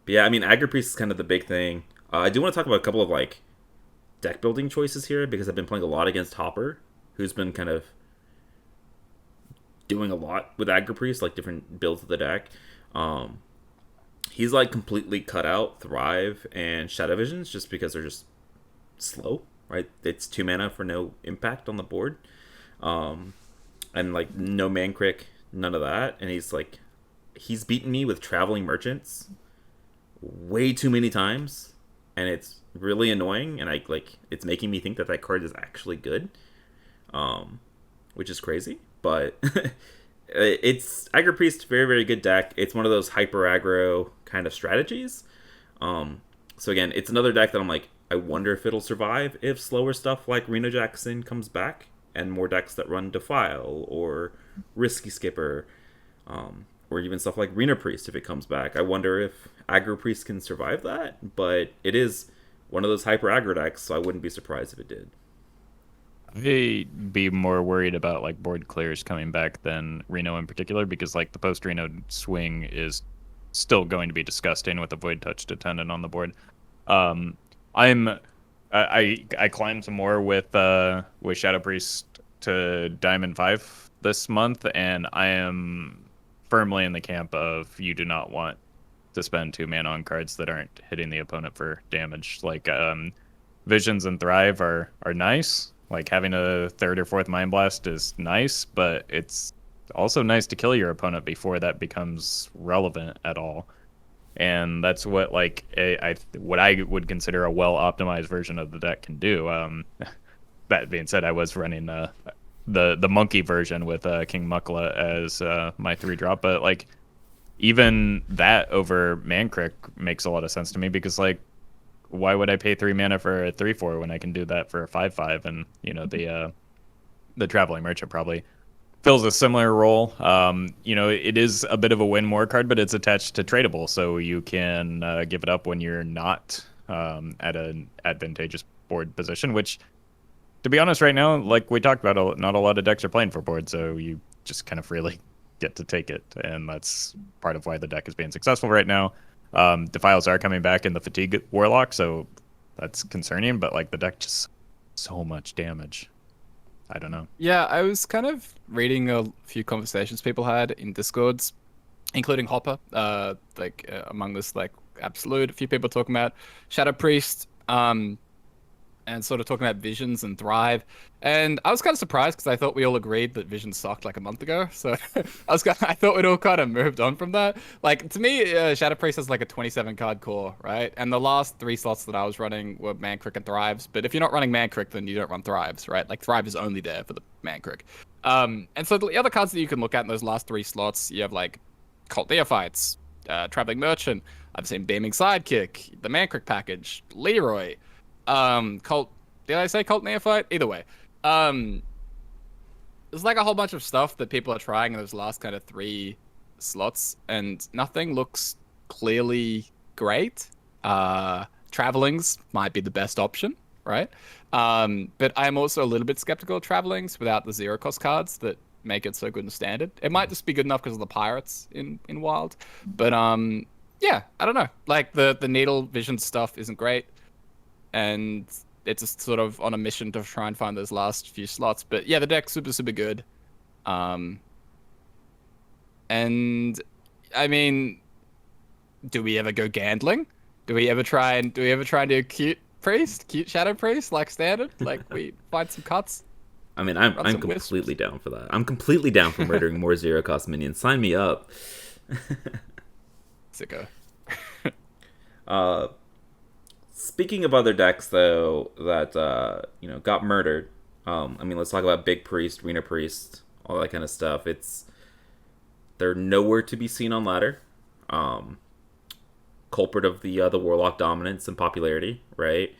yeah, I mean, Aggro Priest is kind of the big thing. I do want to talk about a couple of like deck building choices here because I've been playing a lot against Hopper, who's been kind of doing a lot with Aggro Priest, like different builds of the deck. He's like completely cut out Thrive and Shadow Visions just because they're just slow, right? It's 2 mana for no impact on the board. And like no man crick, none of that. And he's beaten me with Traveling Merchants way too many times, and it's really annoying. And it's making me think that card is actually good, which is crazy. But it's Aggro Priest, very very good deck. It's one of those hyper aggro kind of strategies. So again, it's another deck that I'm like, I wonder if it'll survive if slower stuff like Reno Jackson comes back and more decks that run Defile or Risky Skipper, or even stuff like Reno Priest if it comes back. I wonder if Aggro Priest can survive that, but it is one of those hyper aggro decks, so I wouldn't be surprised if it did. I'd be more worried about like board clears coming back than Reno in particular, because like the post Reno swing is still going to be disgusting with a Void Touch Attendant on the board. I climbed some more with Shadow Priest to Diamond 5 this month, and I am firmly in the camp of you do not want to spend 2 mana on cards that aren't hitting the opponent for damage. Like Visions and Thrive are nice. Like having a 3rd or 4th Mind Blast is nice, but it's also nice to kill your opponent before that becomes relevant at all. And that's what what I would consider a well optimized version of the deck can do. That being said, I was running the monkey version with King Mukla as my 3-drop, but like even that over Mankrik makes a lot of sense to me, because like why would I pay 3 mana for a 3/4 when I can do that for a 5/5? And the Traveling Merchant probably fills a similar role. It is a bit of a win more card, but it's attached to tradable, so you can give it up when you're not at an advantageous board position, which, to be honest, right now, like we talked about, not a lot of decks are playing for board, so you just kind of freely get to take it, and that's part of why the deck is being successful right now. Defiles are coming back in the Fatigue Warlock, so that's concerning, but like the deck just so much damage. I don't know. Yeah, I was kind of reading a few conversations people had in Discords, including Hopper, among this like absolute, a few people talking about Shadow Priest, and sort of talking about Visions and Thrive. And I was kind of surprised because I thought we all agreed that Visions sucked like a month ago. So I thought we'd all kind of moved on from that. Like to me, Shadow Priest has like a 27 card core, right? And the last 3 slots that I was running were Mankrik and Thrives. But if you're not running Mankrik, then you don't run Thrives, right? Like Thrive is only there for the Mankrik. And so the other cards that you can look at in those last 3 slots, you have like Cult Neophytes, Traveling Merchant. I've seen Beaming Sidekick, the Mankrik package, Leroy. Cult, did I say Cult Neophyte? Either way. There's like a whole bunch of stuff that people are trying in those last kind of 3 slots, and nothing looks clearly great. Travelings might be the best option, right? But I'm also a little bit skeptical of Travelings without the 0-cost cards that make it so good in Standard. It might just be good enough because of the Pirates in Wild. But yeah, I don't know. Like the Needle Vision stuff isn't great, and it's just sort of on a mission to try and find those last few slots. But yeah, the deck's super, super good. And I mean, do we ever go Gandling? Do we ever try and do cute Shadow Priest like Standard? Like we find some cuts? I mean, I'm some completely down for that. I'm completely down for murdering more 0-cost minions. Sign me up. Sicko. Speaking of other decks, though, that got murdered. I mean, let's talk about Big Priest, Reno Priest, all that kind of stuff. They're nowhere to be seen on ladder. culprit of the Warlock dominance and popularity, right?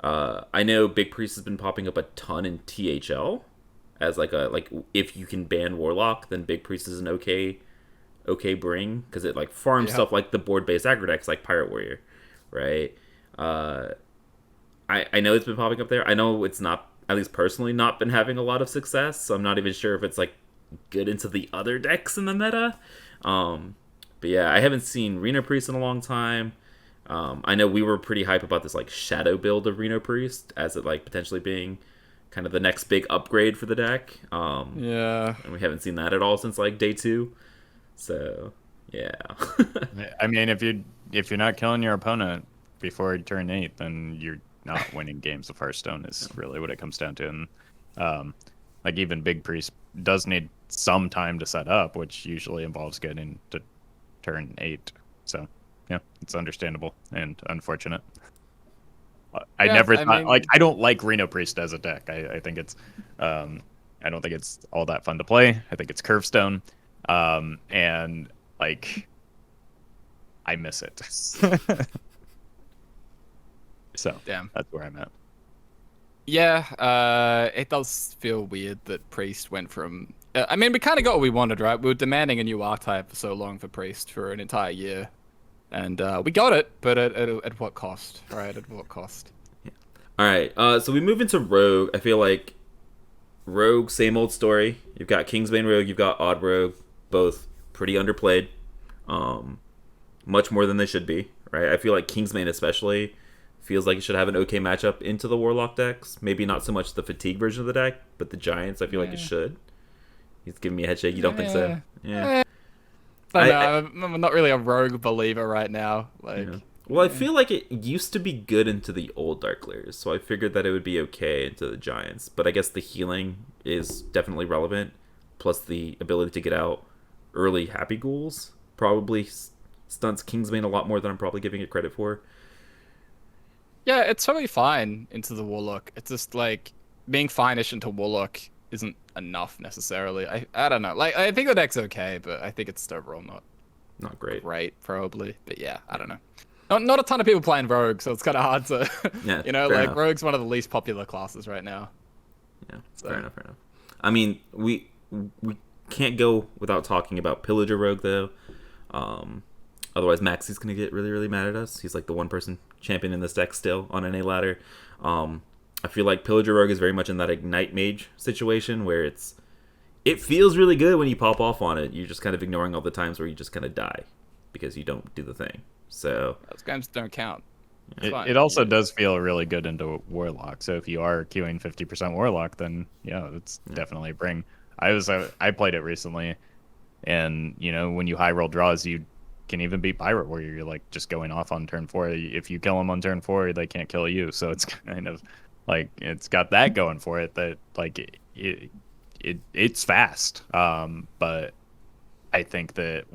I know Big Priest has been popping up a ton in THL as like if you can ban Warlock, then Big Priest is an okay bring because it like farms stuff like the board based aggro decks like Pirate Warrior, right? I know it's been popping up there. I know it's not, at least personally, not been having a lot of success, so I'm not even sure if it's like good into the other decks in the meta. But yeah, I haven't seen Reno Priest in a long time. I know we were pretty hype about this like shadow build of Reno Priest as it like potentially being kind of the next big upgrade for the deck. Yeah. And we haven't seen that at all since like day 2. So yeah. I mean, if you're not killing your opponent before turn 8, then you're not winning games of Hearthstone is really what it comes down to. And like even Big Priest does need some time to set up, which usually involves getting to turn 8. So yeah, it's understandable and unfortunate. I never thought, like, I don't like Reno Priest as a deck. I think it's I don't think it's all that fun to play. I think it's Curvestone. And like I miss it. So damn, that's where I'm at. Yeah, it does feel weird that Priest went from. I mean, we kind of got what we wanted, right? We were demanding a new archetype for so long for Priest for an entire year, and we got it, but at what cost, right? At what cost? Yeah. All right, so we move into Rogue. I feel like Rogue, same old story. You've got Kingsbane Rogue, you've got Odd Rogue, both pretty underplayed, much more than they should be, right? I feel like Kingsbane especially feels like it should have an okay matchup into the Warlock decks. Maybe not so much the Fatigue version of the deck, but the Giants, I feel like it should. He's giving me a head shake. You don't think so? Yeah. I'm not really a Rogue believer right now. Like, well, I feel like it used to be good into the old Dark Layers, so I figured that it would be okay into the Giants. But I guess the healing is definitely relevant, plus the ability to get out early Happy Ghouls probably stunts Kingsbane a lot more than I'm probably giving it credit for. Yeah, it's totally fine into the Warlock. It's just like being fine-ish into Warlock isn't enough necessarily. I don't know. Like, I think the deck's okay, but I think it's overall not great. Great, probably. But yeah, I don't know. Not a ton of people playing Rogue, so it's kind of hard to, yeah, like enough. Rogue's one of the least popular classes right now. Yeah, so. Fair enough. I mean, we can't go without talking about Pillager Rogue though. Otherwise, Maxie's gonna get really, really mad at us. He's like the one person champion in this deck still on NA ladder. I feel like Pillager Rogue is very much in that Ignite Mage situation where it feels really good when you pop off on it. You're just kind of ignoring all the times where you just kind of die because you don't do the thing. So those games don't count. It also does feel really good into Warlock. So if you are queuing 50% Warlock, then yeah, it's definitely a bring. I played it recently, and when you high roll draws, you can even beat Pirate Warrior. You're like just going off on turn 4. If you kill them on turn 4, they can't kill you. So it's kind of like it's got that going for it. That like it's fast. But I think that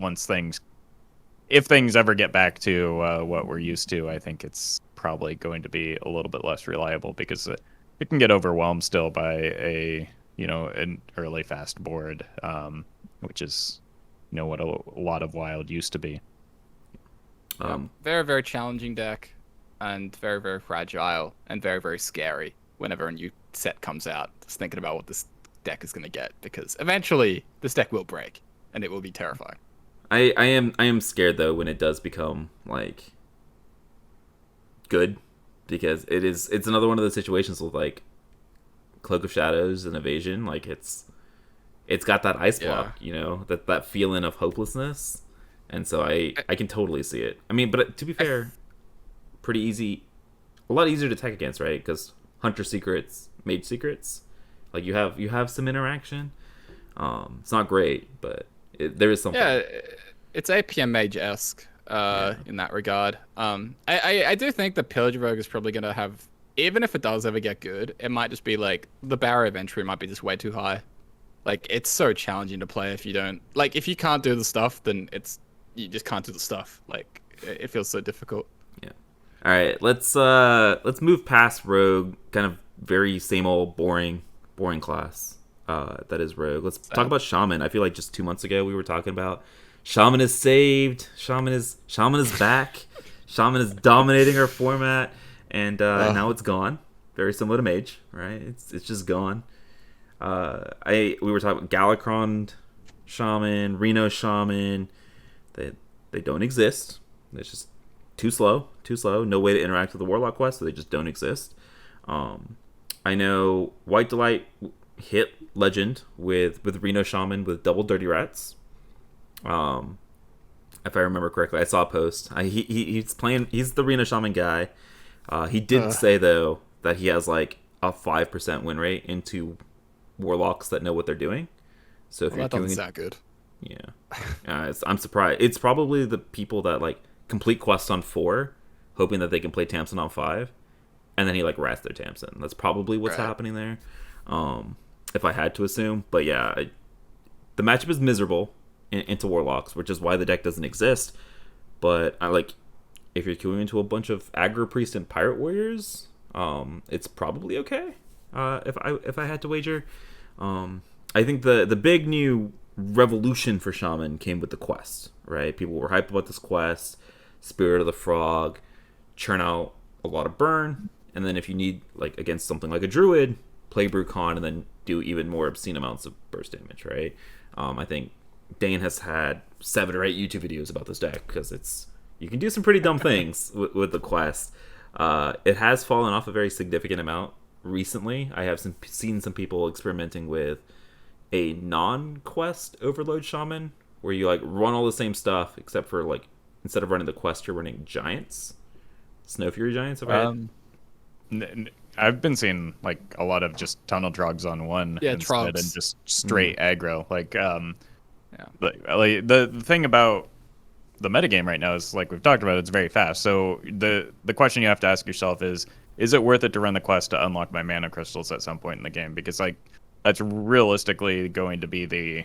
if things ever get back to what we're used to, I think it's probably going to be a little bit less reliable because it can get overwhelmed still by an early fast board, which is what a lot of Wild used to be. Very, very challenging deck, and very, very fragile, and very, very scary whenever a new set comes out. Just thinking about what this deck is going to get, because eventually this deck will break, and it will be terrifying. I am scared though when it does become like good, because it's another one of those situations with like Cloak of Shadows and Evasion. Like it's got that ice block, that feeling of hopelessness, and so I can totally see it. I mean, but to be fair, pretty easy, a lot easier to tech against, right? Because Hunter Secrets, Mage Secrets, like you have some interaction. It's not great, but there is something. Yeah, it's APM Mage-esque in that regard. I do think the Pillager Rogue is probably going to have, even if it does ever get good, it might just be like the barrier of entry might be just way too high. Like, it's so challenging to play if you don't... Like, if you can't do the stuff, then you just can't do the stuff. Like, it feels so difficult. Yeah. All right, let's move past Rogue, kind of very same old boring class that is Rogue. Let's talk about Shaman. I feel like just 2 months ago we were talking about Shaman is saved, Shaman is back, Shaman is dominating our format, and now it's gone. Very similar to Mage, right? It's just gone. We were talking about Galakron Shaman, Reno Shaman. They don't exist. It's just too slow. No way to interact with the Warlock quest, so they just don't exist. I know White Delight hit Legend with Reno Shaman with double Dirty Rats. If I remember correctly, I saw a post. He's playing. He's the Reno Shaman guy. He did say though that he has like a 5% win rate into Warlocks that know what they're doing. So if you're that doesn't doing, sound good. yeah, I'm surprised. It's probably the people that like complete quests on 4, hoping that they can play Tamsin on 5, and then he like rats their Tamsin. That's probably what's happening there. If I had to assume, but yeah, the matchup is miserable into Warlocks, which is why the deck doesn't exist. But I like if you're queuing into a bunch of aggro priest and pirate warriors, it's probably okay. If I had to wager, I think the big new revolution for Shaman came with the quest, right? People were hyped about this quest, Spirit of the Frog, churn out a lot of burn, and then if you need like against something like a Druid, play Brucon and then do even more obscene amounts of burst damage, right? I think Dane has had 7 or 8 YouTube videos about this deck because you can do some pretty dumb things with the quest. It has fallen off a very significant amount recently. I have seen some people experimenting with a non-quest overload Shaman where you like run all the same stuff except for like instead of running the quest you're running giants, Snow Fury giants. I've been seeing like a lot of just tunnel drugs on 1 instead and just straight aggro. Like the thing about the metagame right now is like we've talked about, it's very fast. So the question you have to ask yourself is it worth it to run the quest to unlock my mana crystals at some point in the game? Because like that's realistically going to be the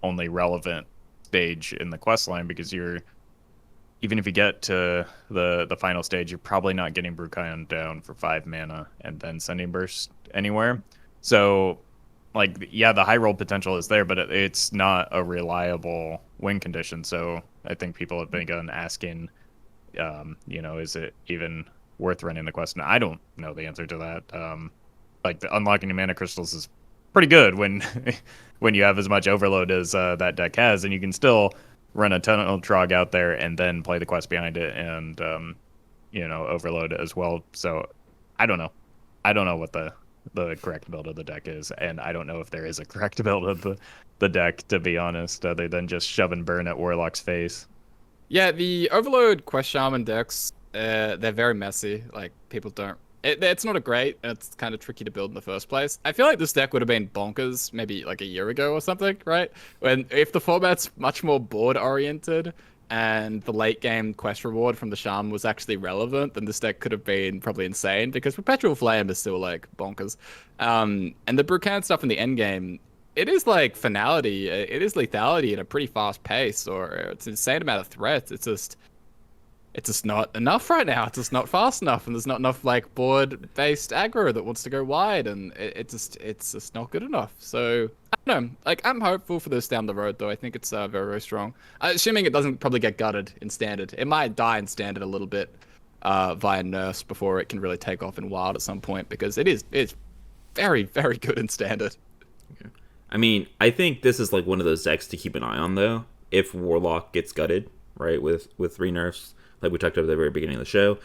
only relevant stage in the quest line, because even if you get to the final stage, you're probably not getting Brucon down for 5 mana and then sending burst anywhere. So like, yeah, the high roll potential is there, but it's not a reliable win condition. So I think people have been asking, is it even worth running the quest? And I don't know the answer to that. Like the unlocking the mana crystals is pretty good when when you have as much overload as that deck has, and you can still run a tunnel trog out there and then play the quest behind it and overload it as well. So I don't know what the correct build of the deck is, and I don't know if there is a correct build of the deck, to be honest, other than just shove and burn at Warlock's face. Yeah, the Overload Quest Shaman decks, they're very messy. Like, people don't... It's not a great, and it's kind of tricky to build in the first place. I feel like this deck would have been bonkers maybe like a year ago or something, right? If the format's much more board-oriented and the late-game quest reward from the Shaman was actually relevant, then this deck could have been probably insane, because Perpetual Flame is still, like, bonkers. And the Brucan stuff in the endgame, it is, like, finality. It is lethality at a pretty fast pace, or it's an insane amount of threats. It's just not enough right now. It's just not fast enough, and there's not enough like board-based aggro that wants to go wide, and it's just not good enough. So I don't know. Like, I'm hopeful for this down the road, though. I think it's very, very strong. Assuming it doesn't probably get gutted in standard. It might die in standard a little bit via nerfs before it can really take off in wild at some point, because it's very, very good in standard. Okay. I mean, I think this is like one of those decks to keep an eye on, though. If Warlock gets gutted, right, with 3 nerfs, like we talked about at the very beginning of the show,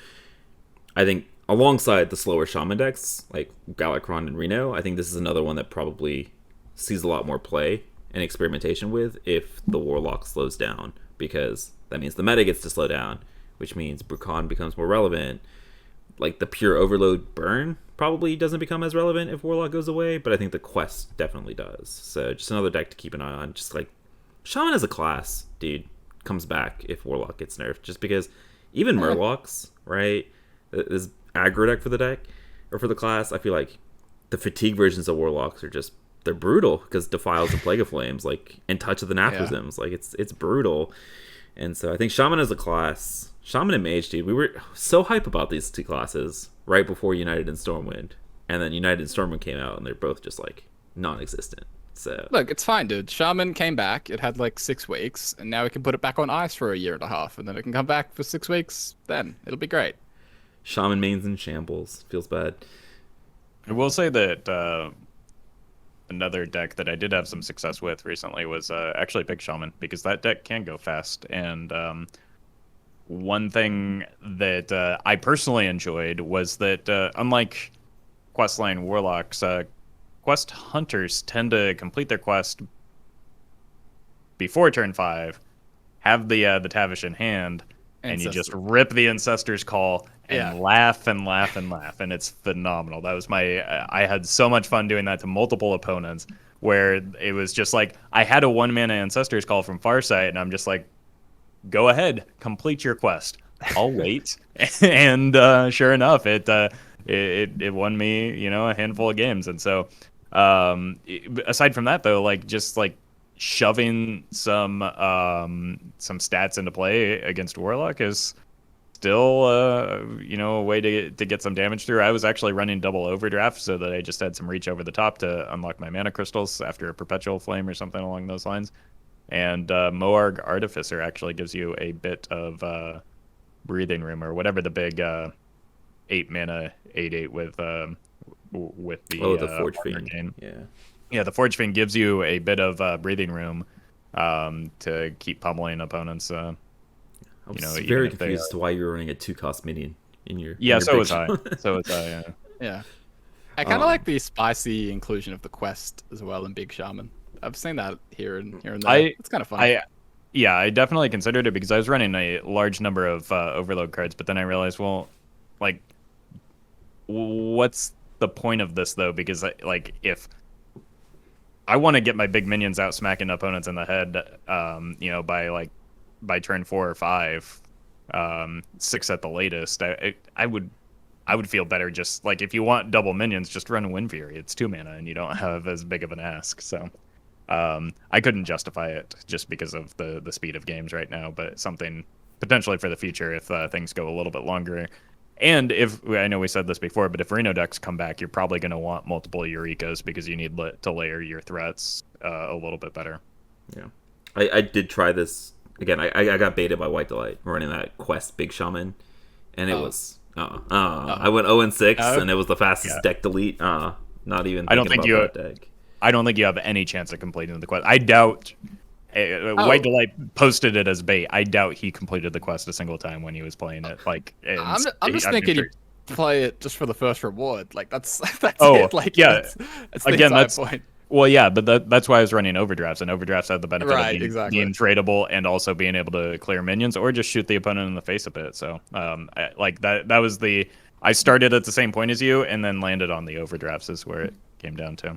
I think alongside the slower Shaman decks, like Galakron and Reno, I think this is another one that probably sees a lot more play and experimentation with if the Warlock slows down, because that means the meta gets to slow down, which means Brucon becomes more relevant. Like, the pure overload burn probably doesn't become as relevant if Warlock goes away, but I think the quest definitely does. So just another deck to keep an eye on. Just like, Shaman as a class, dude, comes back if Warlock gets nerfed, just because even Murlocs, right, this aggro deck for the deck or for the class, I feel like the fatigue versions of Warlocks are just, they're brutal, because Defiles and Plague of Flames, like, and Touch of the Naphthysims, like, it's brutal. And so I think Shaman as a class, Shaman and Mage, dude, we were so hype about these 2 classes right before United and Stormwind, and then United and Stormwind came out and they're both just like non-existent. So Look, it's fine, dude. Shaman came back. It had like 6 weeks, and now we can put it back on ice for a year and a half, and then it can come back for 6 weeks. Then it'll be great. Shaman main's in shambles. Feels bad. I will say that another deck that I did have some success with recently was actually Big Shaman, because that deck can go fast. And one thing that I personally enjoyed was that unlike questline warlocks, quest hunters tend to complete their quest before turn 5, have the Tavish in hand, and you just rip the Ancestor's Call and laugh and laugh and laugh, and it's phenomenal. That was I had so much fun doing that to multiple opponents, where it was just like, I had a 1-mana Ancestor's Call from Farsight, and I'm just like, go ahead, complete your quest. I'll wait. And sure enough, it won me, a handful of games. And so, aside from that, though, like just like shoving some stats into play against Warlock is still a way to get some damage through. I was actually running double overdraft so that I just had some reach over the top to unlock my mana crystals after a perpetual flame or something along those lines. And Moarg Artificer actually gives you a bit of breathing room, or whatever the big 8-mana 8/8 with the the Forge Fiend. Game. Yeah, the Forge Fiend gives you a bit of breathing room to keep pummeling opponents. I was very confused as to why you were running a 2-cost minion in your. Yeah, in your so big was I. So was I. Yeah. Yeah. I kind of like the spicy inclusion of the quest as well in Big Shaman. I've seen that here and there. It's kind of fun. I definitely considered it, because I was running a large number of overload cards, but then I realized, well, like, what's the point of this though? Because if I want to get my big minions out smacking opponents in the head, by turn 4 or 5, 6 at the latest, I would feel better just like, if you want double minions, just run Wind Fury. It's 2 mana and you don't have as big of an ask. So I couldn't justify it just because of the speed of games right now, but something potentially for the future if things go a little bit longer. And if, I know we said this before, but if Reno decks come back, you're probably going to want multiple Eurekas, because you need to layer your threats a little bit better. Yeah. I did try this. Again, I got baited by White Delight running that quest Big Shaman, and it was... I went 0-6, and it was the fastest deck delete. Not even thinking about that deck. I don't think you have any chance of completing the quest. I doubt... White Delight posted it as bait. I doubt he completed the quest a single time when he was playing it. I'm just thinking you play it just for the first reward. Like that's it. Like that's again, the point. Well, yeah, but that's why I was running overdrafts, and overdrafts had the benefit of being tradable and also being able to clear minions or just shoot the opponent in the face a bit. So, that was I started at the same point as you, and then landed on the overdrafts is where it came down to.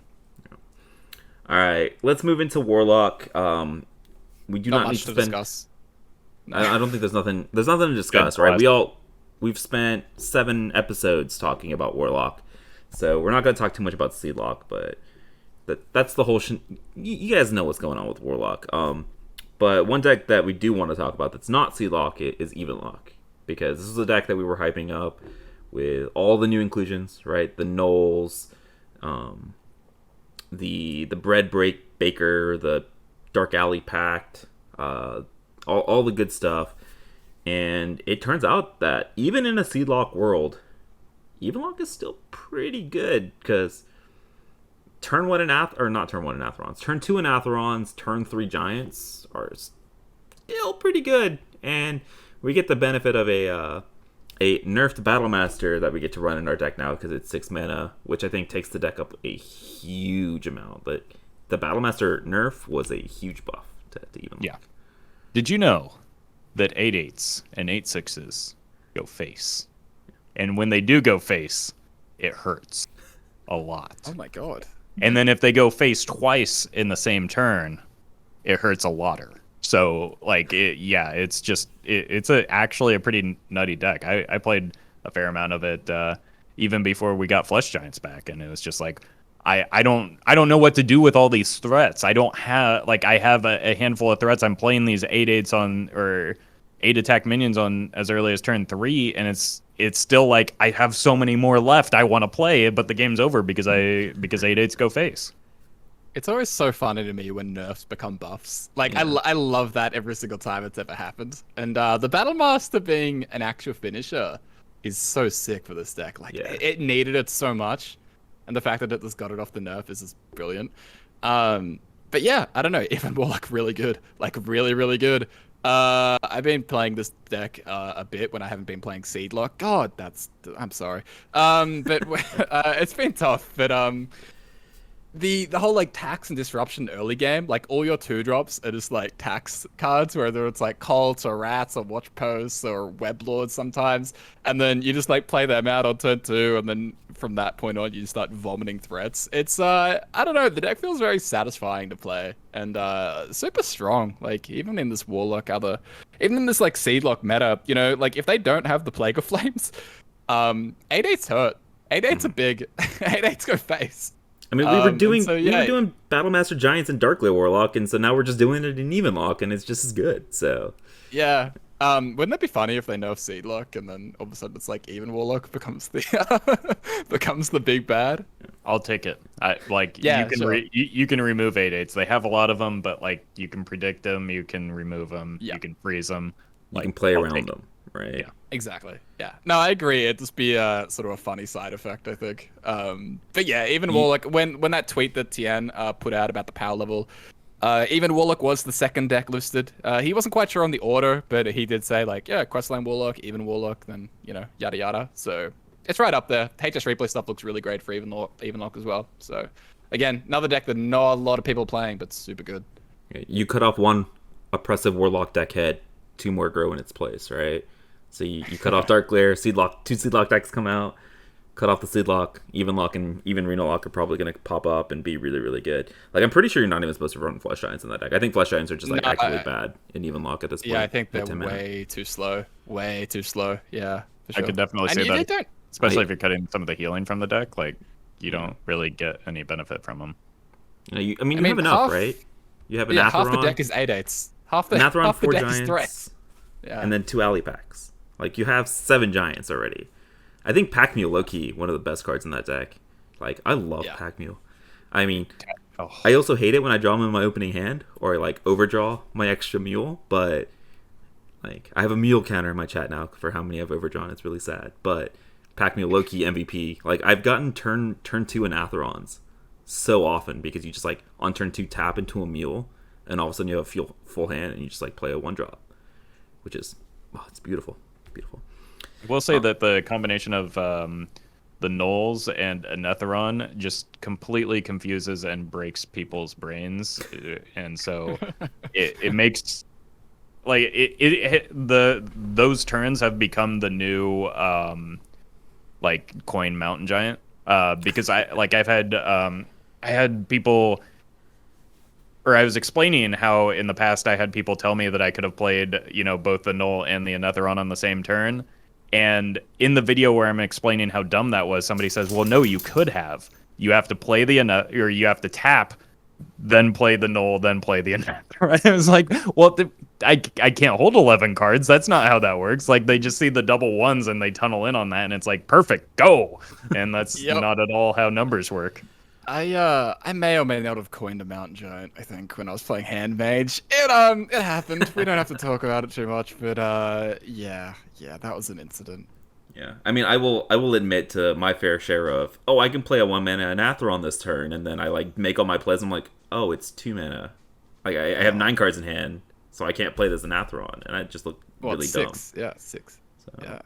All right, let's move into Warlock. We do not need to spend. Discuss. I don't think there's nothing to discuss, right? We've spent 7 episodes talking about Warlock, so we're not going to talk too much about Seedlock, but that's the whole. You guys know what's going on with Warlock. But one deck that we do want to talk about that's not Seedlock is Evenlock, because this is a deck that we were hyping up with all the new inclusions, right? The Knolls, the Bread Baker, the Dark Alley Pact, all the good stuff. And it turns out that even in a Seedlock world, Evenlock is still pretty good, because turn 2 Anatherons, turn 3 Giants are still pretty good. And we get the benefit of a nerfed Battlemaster that we get to run in our deck now, because it's 6 mana, which I think takes the deck up a huge amount. But the Battlemaster nerf was a huge buff to Evenlock. Yeah. Did you know that 8/8s and 8/6s go face? And when they do go face, it hurts a lot. Oh my god. And then if they go face twice in the same turn, it hurts a lotter. So, it's actually a pretty nutty deck. I played a fair amount of it even before we got Flesh Giants back, and it was just like, I don't know what to do with all these threats. I don't have, I have a handful of threats. I'm playing these 8/8s on, or 8 attack minions on as early as turn 3, and it's still like, I have so many more left I want to play, but the game's over because 8/8s go face. It's always so funny to me when nerfs become buffs. Like Yeah. I love that every single time it's ever happened. And the Battle Master being an actual finisher is so sick for this deck. Like Yeah. it needed it so much, and the fact that it just got it off the nerf is just brilliant. But yeah, I don't know. Even Warlock really good. Like really, really good. I've been playing this deck a bit when I haven't been playing Seedlock. God, I'm sorry. But it's been tough. But the whole like tax and disruption early game, like all your 2-drops are just like tax cards, whether it's like cults or rats or watch posts or web lords sometimes, and then you just like play them out on turn 2, and then from that point on you start vomiting threats. It's I don't know, the deck feels very satisfying to play and super strong. Like even in this Warlock, even in this like Seedlock meta, you know, like if they don't have the Plague of Flames, 8/8s hurt. 8/8s are big. 8/8s go face. I mean, we were doing so, we yeah. were doing Battlemaster Giants and Darkglare Warlock, and so now we're just doing it in Evenlock, and it's just as good. So Yeah. Wouldn't that be funny if they nerf Seedlock and then all of a sudden it's like even Warlock becomes the becomes the big bad? I'll take it. Yeah, you can sure. you can remove 8/8s. They have a lot of them, but like you can predict them, you can remove them, Yeah. you can freeze them. you can play I'll around take it. them, right? Yeah. Exactly. Yeah. No, I agree. It'd just be sort of a funny side effect, I think. But yeah, even Warlock, when that tweet that Tien put out about the power level, even Warlock was the second deck listed. He wasn't quite sure on the order, but he did say like, yeah, Questline Warlock, even Warlock, then you know, yada yada. So it's right up there. HS replay stuff looks really great for Evenlock as well. So again, another deck that not a lot of people are playing, but super good. You cut off one oppressive Warlock deck head, 2 more grow in its place, right? So you cut off Darkglare, Seedlock, 2 Seedlock decks come out, cut off the Seedlock, Evenlock and even Renalock are probably going to pop up and be really, really good. Like, I'm pretty sure you're not even supposed to run Flesh Giants in that deck. I think Flesh Giants are just, like, No, actively bad in Evenlock at this point. Yeah, I think at they're 10 mana. way too slow. Way too slow. Yeah, for sure. I could definitely And say you that, don't. especially if you're cutting some of the healing from the deck. Like you don't really get any benefit from them. You have enough, half- right? You have an Yeah, Atheron, half the deck is 8/8s. Half the Atheron, half the 4 deck is Giants, threats. Yeah. and then 2 Alley Packs. Like, you have 7 Giants already. I think Pack Mule, low-key, one of the best cards in that deck. Like, I love Yeah. Pack Mule. I mean, Oh, I also hate it when I draw them in my opening hand, or like overdraw my extra mule, but like I have a mule counter in my chat now for how many I've overdrawn. It's really sad. But Pack Mule low-key MVP. Like, I've gotten turn 2 in Atherons so often because you just like on turn 2 tap into a mule and all of a sudden you have a full hand and you just like play a 1-drop. Which is it's beautiful. Beautiful. I will say that the combination of the Knolls and Anetheron just completely confuses and breaks people's brains, and so it makes like those turns have become the new like coin mountain giant because I had people. Or I was explaining how in the past I had people tell me that I could have played, you know, both the Null and the Anetheron on the same turn. And in the video where I'm explaining how dumb that was, somebody says, well, no, you could have. You have to play or you have to tap, then play the Null, then play the Anetheron. I was like, well, I can't hold 11 cards. That's not how that works. Like, they just see the double ones and they tunnel in on that, and it's like, perfect, go. And that's Yep. not at all how numbers work. I may or may not have coined a mountain giant, I think, when I was playing hand mage. It happened. We don't have to talk about it too much, but yeah, that was an incident. Yeah, I mean, I will admit to my fair share of, I can play a 1-mana Anetheron this turn, and then I like make all my plays. I'm like, it's 2 mana. Like I have 9 cards in hand, so I can't play this Anetheron, and I just look really dumb. 6? Yeah, 6. So Yeah.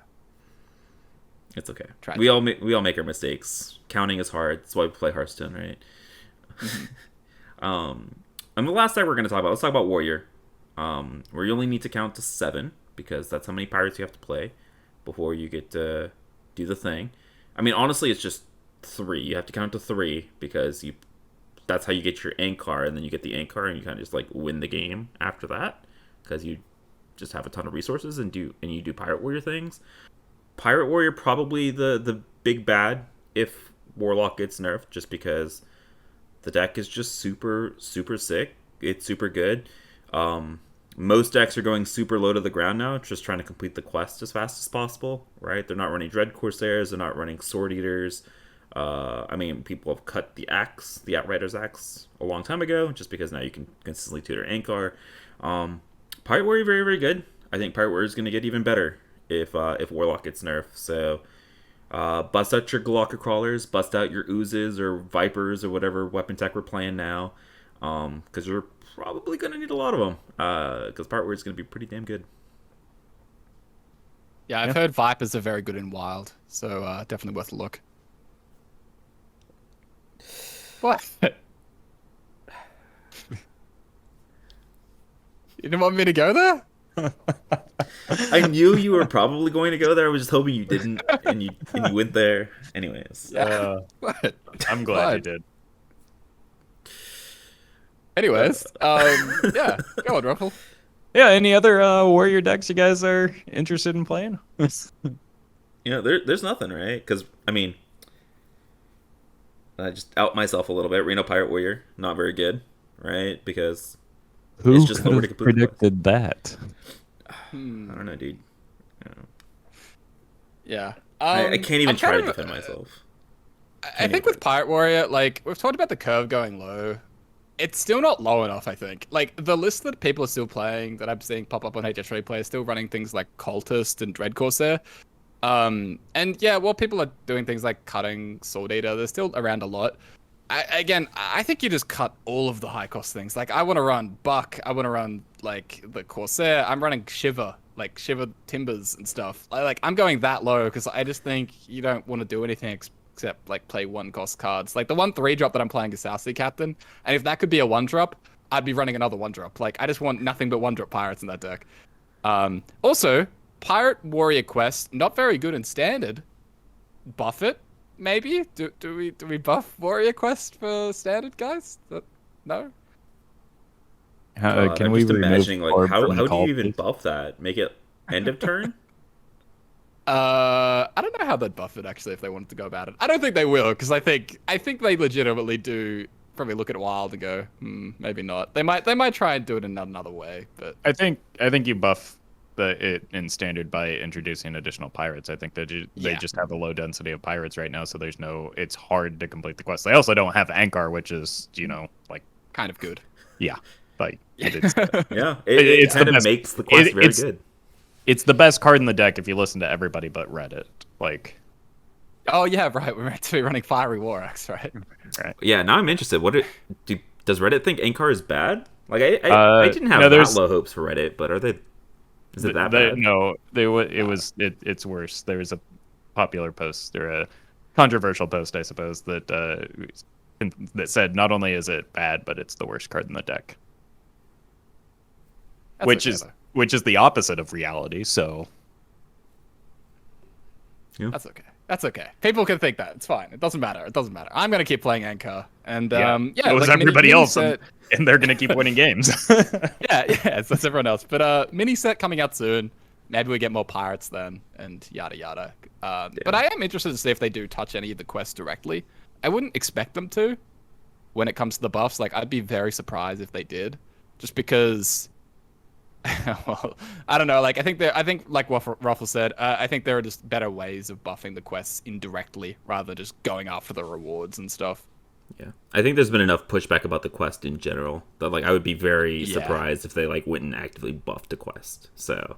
it's okay. Tragic. We all make our mistakes. Counting is hard. That's why we play Hearthstone, right? And the last deck we're going to talk about, let's talk about Warrior, where you only need to count to 7 because that's how many pirates you have to play before you get to do the thing. I mean, honestly, it's just 3. You have to count to 3 because that's how you get your Ink card, and then you get the Ink card, and you kind of just like win the game after that because you just have a ton of resources and you do Pirate Warrior things. Pirate Warrior probably the big bad if Warlock gets nerfed, just because the deck is just super, super sick. It's super good. Most decks are going super low to the ground now, just trying to complete the quest as fast as possible, right? They're not running Dread Corsairs, they're not running Sword Eaters. I mean, people have cut the Outrider's axe, a long time ago, just because now you can consistently tutor Ankar. Pirate Warrior, very, very good. I think Pirate Warrior is going to get even better if Warlock gets nerfed. So, bust out your Galaka crawlers, bust out your oozes or vipers or whatever weapon tech we're playing now, because you're probably going to need a lot of them. Because Pirate Warrior is going to be pretty damn good. Yeah, I've heard vipers are very good in wild, so definitely worth a look. What? You didn't want me to go there? I knew you were probably going to go there. I was just hoping you didn't, and you went there. Anyways. Yeah. What? I'm glad you did. Anyways, yeah, go on, Roffle. Yeah, any other warrior decks you guys are interested in playing? There's nothing, right? Because, I mean, I just out myself a little bit. Reno Pirate Warrior, not very good, right? Because Who it's just nowhere to could have complete the quest. predicted that? I don't know, dude. Yeah. I can't even I'm try kind to of- defend myself. I think with Pirate Warrior, like, we've talked about the curve going low. It's still not low enough, I think. Like, the list that people are still playing, that I'm seeing pop up on HS Replay, is still running things like Cultist and Dread Corsair. And yeah, while people are doing things like cutting Sword Eater, they're still around a lot. I think you just cut all of the high cost things. Like, I want to run Buck, I want to run, like, the Corsair, I'm running Shiver, like, Shiver Timbers and stuff. Like, I'm going that low, because I just think you don't want to do anything except like play 1-cost cards. Like the 1/3 that I'm playing is South Sea Captain, and if that could be a 1-drop, I'd be running another 1-drop. Like I just want nothing but 1-drop pirates in that deck. Also, Pirate Warrior Quest, not very good in standard. Buff it, maybe? Do we buff Warrior Quest for standard, guys? No? God, Can I'm we just remove imagining, like, Corb how from do call, you even please? buff that? Make it end of turn? I don't know how they'd buff it actually if they wanted to go about it. I don't think they will, because I think they legitimately do probably look at Wild and go, maybe not. They might try and do it in another way, but I think you buff it in standard by introducing additional pirates. I think that they just have a low density of pirates right now, so it's hard to complete the quest. They also don't have Ankar, which is like kind of good. yeah, like it's Yeah, It's kind the of best- makes the quest very good. it's the best card in the deck if you listen to everybody but Reddit. Like, Oh yeah, right. We're meant to be running Fiery War Axe, right? right? Yeah, now I'm interested. Does Reddit think Ankar is bad? Like I didn't have that low hopes for Reddit, but are they? Is it that bad? No, it's worse. There was a popular post or a controversial post, I suppose, that said not only is it bad, but it's the worst card in the deck, That's which okay, is though. the opposite of reality. So That's okay. That's okay. People can think that. It's fine. It doesn't matter. I'm gonna keep playing Anchor, and so is like everybody else, set, and they're gonna keep winning games. yeah, so that's everyone else. But mini set coming out soon. Maybe we get more pirates then, and yada yada. But I am interested to see if they do touch any of the quests directly. I wouldn't expect them to. When it comes to the buffs, like I'd be very surprised if they did, just because. Well, I don't know. Like I think like what Roffle said, I think there are just better ways of buffing the quests indirectly rather than just going after the rewards and stuff. Yeah, I think there's been enough pushback about the quest in general that like I would be very surprised if they like went and actively buffed the quest. So,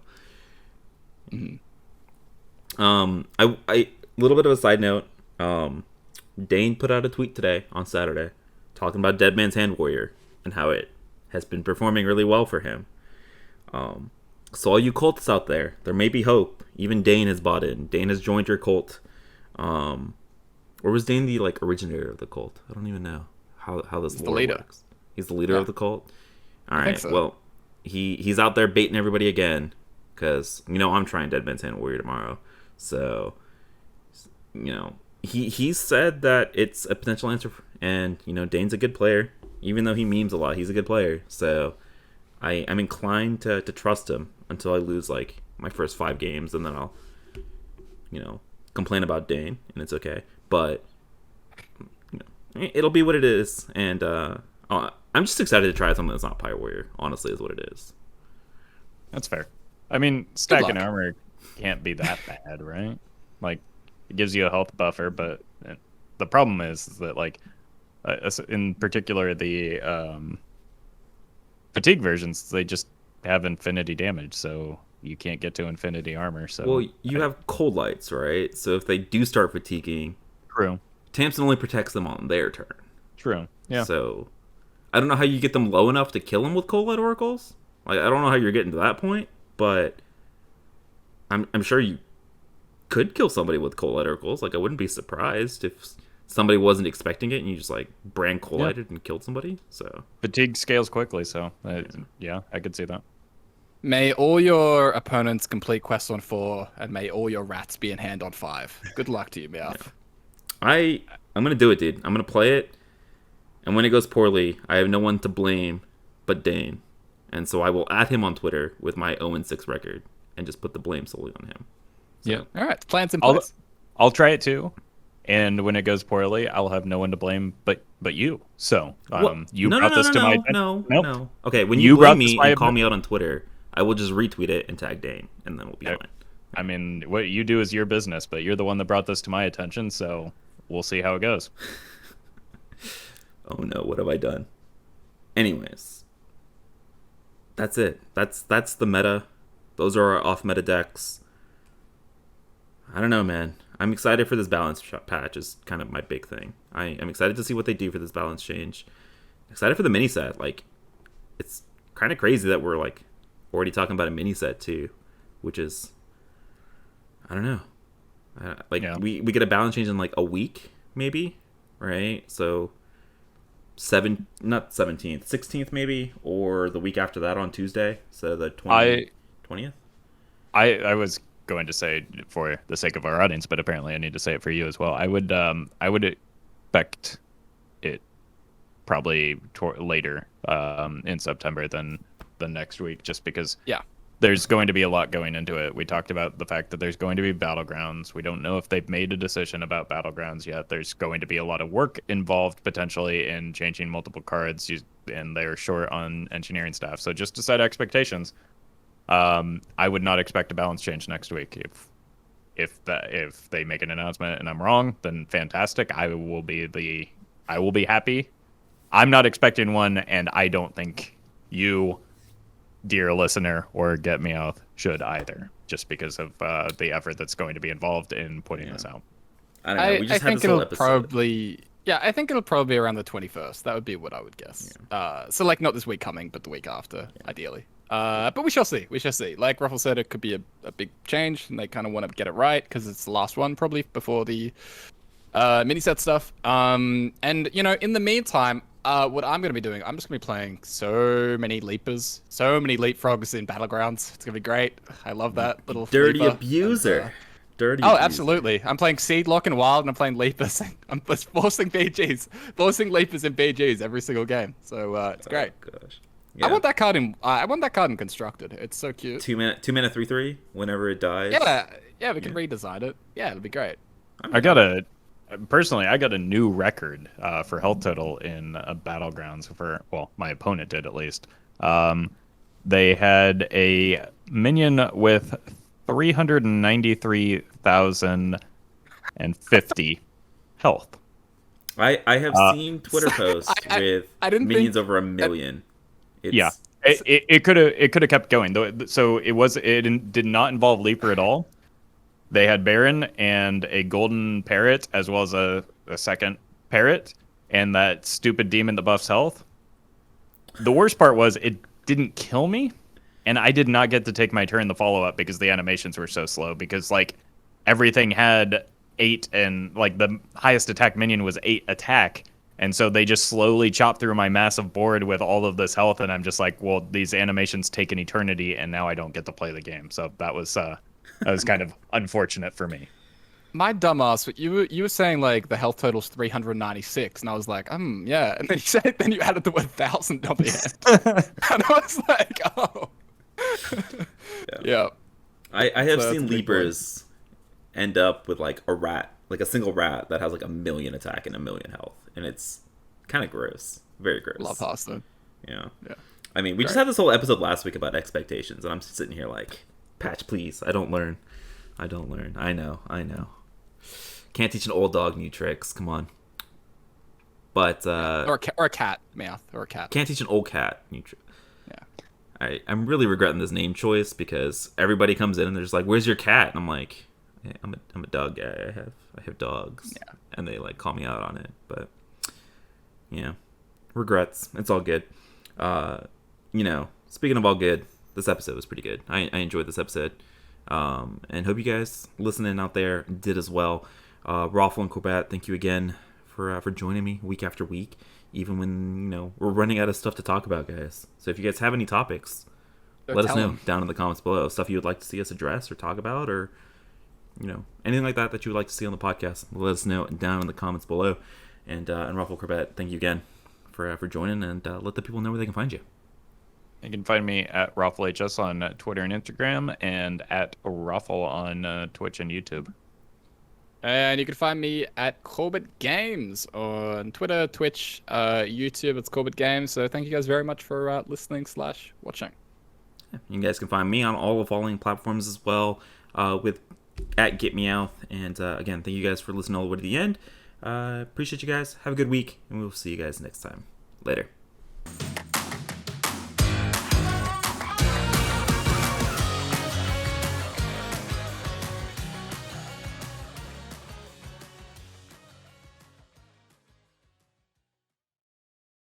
I little bit of a side note. Dane put out a tweet today on Saturday talking about Dead Man's Hand Warrior and how it has been performing really well for him. So all you cultists out there may be hope. Even Dane has bought in. Dane has joined your cult. Or was Dane the like originator of the cult? I don't even know how this lore works. He's the leader of the cult. All right. so. Well, he's out there baiting everybody again because I'm trying Dead Man's Hand Warrior tomorrow. So he said that it's a potential answer, and Dane's a good player. Even though he memes a lot, he's a good player. So I'm inclined to trust him until I lose like my first 5 games, and then I'll complain about Dane, and it's okay. But it'll be what it is, and I'm just excited to try something that's not Pirate Warrior. Honestly, is what it is. that's fair. I mean, stacking armor can't be that bad, right? Like, it gives you a health buffer, but the problem is that like in particular the fatigue versions, they just have infinity damage, so you can't get to infinity armor. So Well, you have cold lights, right? So if they do start fatiguing, true, Tamsin only protects them on their turn. true, yeah. So I don't know how you get them low enough to kill them with cold light oracles. Like I don't know how you're getting to that point, but I'm sure you could kill somebody with cold light oracles. Like I wouldn't be surprised if somebody wasn't expecting it and you just like brand cold lighted and killed somebody. So Fatigue scales quickly, so yeah, I could see that. May all your opponents complete quests on 4, and may all your rats be in hand on 5. Good luck to you, Meowth. I'm gonna do it, dude. I'm gonna play it, and when it goes poorly, I have no one to blame but Dane, and so I will add him on Twitter with my 0-6 record and just put the blame solely on him. So, Yeah. All right, plans in place. I'll try it too, and when it goes poorly, I'll have no one to blame but you. So you brought this to my attention. No. Okay, when you blame me and call me out on Twitter, I will just retweet it and tag Dane, and then we'll be fine. I mean, what you do is your business, but you're the one that brought this to my attention, so we'll see how it goes. Oh no, what have I done? Anyways, that's it. That's the meta. Those are our off-meta decks. I don't know, man. I'm excited for this balance patch is kind of my big thing. I'm excited to see what they do for this balance change. Excited for the mini set. Like, it's kind of crazy that we're like already talking about a mini set too, which is, I don't know. We get a balance change in like a week, maybe, right? So not 17th, 16th maybe, or the week after that on Tuesday. So the 20th. I was going to say for the sake of our audience, but apparently I need to say it for you as well. I would expect it probably later in September than the next week, just because there's going to be a lot going into it. We talked about the fact that there's going to be Battlegrounds. We don't know if they've made a decision about Battlegrounds yet. There's going to be a lot of work involved potentially in changing multiple cards, and they're short on engineering staff. So just to set expectations, I would not expect a balance change next week. If they make an announcement and I'm wrong, then fantastic. I will be happy. I'm not expecting one, and I don't think you, dear listener, or Get Meowth should either, just because of the effort that's going to be involved in putting this out. I don't know. We just had this whole episode. I think it'll probably be around the 21st. That would be what I would guess. Yeah. So like not this week coming, but the week after, ideally. But we shall see. We shall see. Like Roffle said, it could be a big change, and they kind of want to get it right because it's the last one probably before the mini set stuff. And you know, in the meantime, what I'm going to be doing, I'm just going to be playing so many leapers, so many leapfrogs in Battlegrounds. It's going to be great. I love that little dirty leaper. Abuser. Dirty Oh, abuser. absolutely. I'm playing Seedlock and Wild, and I'm playing leapers. I'm just forcing leapers in BGs every single game. So it's great. Gosh. Yeah. I want that card in constructed. It's so cute. 2 mana 3/3 whenever it dies. Yeah, we can redesign it. Yeah, it'll be great. I got a new record for health total in Battlegrounds my opponent did at least. They had a minion with 393,050 health. I have seen Twitter posts with minions over 1 million. It could have kept going. So it did not involve Leaper at all. They had Baron and a golden parrot as well as a second parrot and that stupid demon that buffs health. The worst part was it didn't kill me, and I did not get to take my turn the follow-up because the animations were so slow, because like everything had 8 and like the highest attack minion was 8 attack. And so they just slowly chop through my massive board with all of this health, and I'm just like, well, these animations take an eternity, and now I don't get to play the game. So that was kind of unfortunate for me. My dumbass, you were saying like the health total's 396, and I was like, yeah. And then you added the 1,000 on the end, and I was like, oh, yeah. I have seen Leapers end up with like a rat, like a single rat that has like 1 million attack and 1 million health, and it's kind of gross, very gross. Love Hearthstone. Yeah. I mean, we just had this whole episode last week about expectations, and I'm sitting here like, patch, please. I don't learn. I know. Can't teach an old dog new tricks. Come on. But or a cat, Meowth, or a cat. can't teach an old cat new tricks. Yeah. I'm really regretting this name choice because everybody comes in and they're just like, "Where's your cat?" And I'm like, "Yeah, I'm a dog guy. I have dogs." Yeah. And they like call me out on it, but regrets. It's all good. Speaking of all good, this episode was pretty good. I enjoyed this episode, and hope you guys listening out there did as well. Roffle and Corbett, thank you again for joining me week after week, even when we're running out of stuff to talk about, guys. So if you guys have any topics, let us know down in the comments below. Stuff you would like to see us address or talk about, or anything like that you would like to see on the podcast. Let us know down in the comments below. And Roffle, Corbett, thank you again for joining, and let the people know where they can find you. You can find me at RoffleHS on Twitter and Instagram, and at Roffle on Twitch and YouTube. And you can find me at Corbettgames on Twitter, Twitch, YouTube. It's Corbettgames. So thank you guys very much for listening/watching. You guys can find me on all the following platforms as well, with at GetMeowth. And again, thank you guys for listening all the way to the end. Appreciate you guys. Have a good week, and we'll see you guys next time. Later.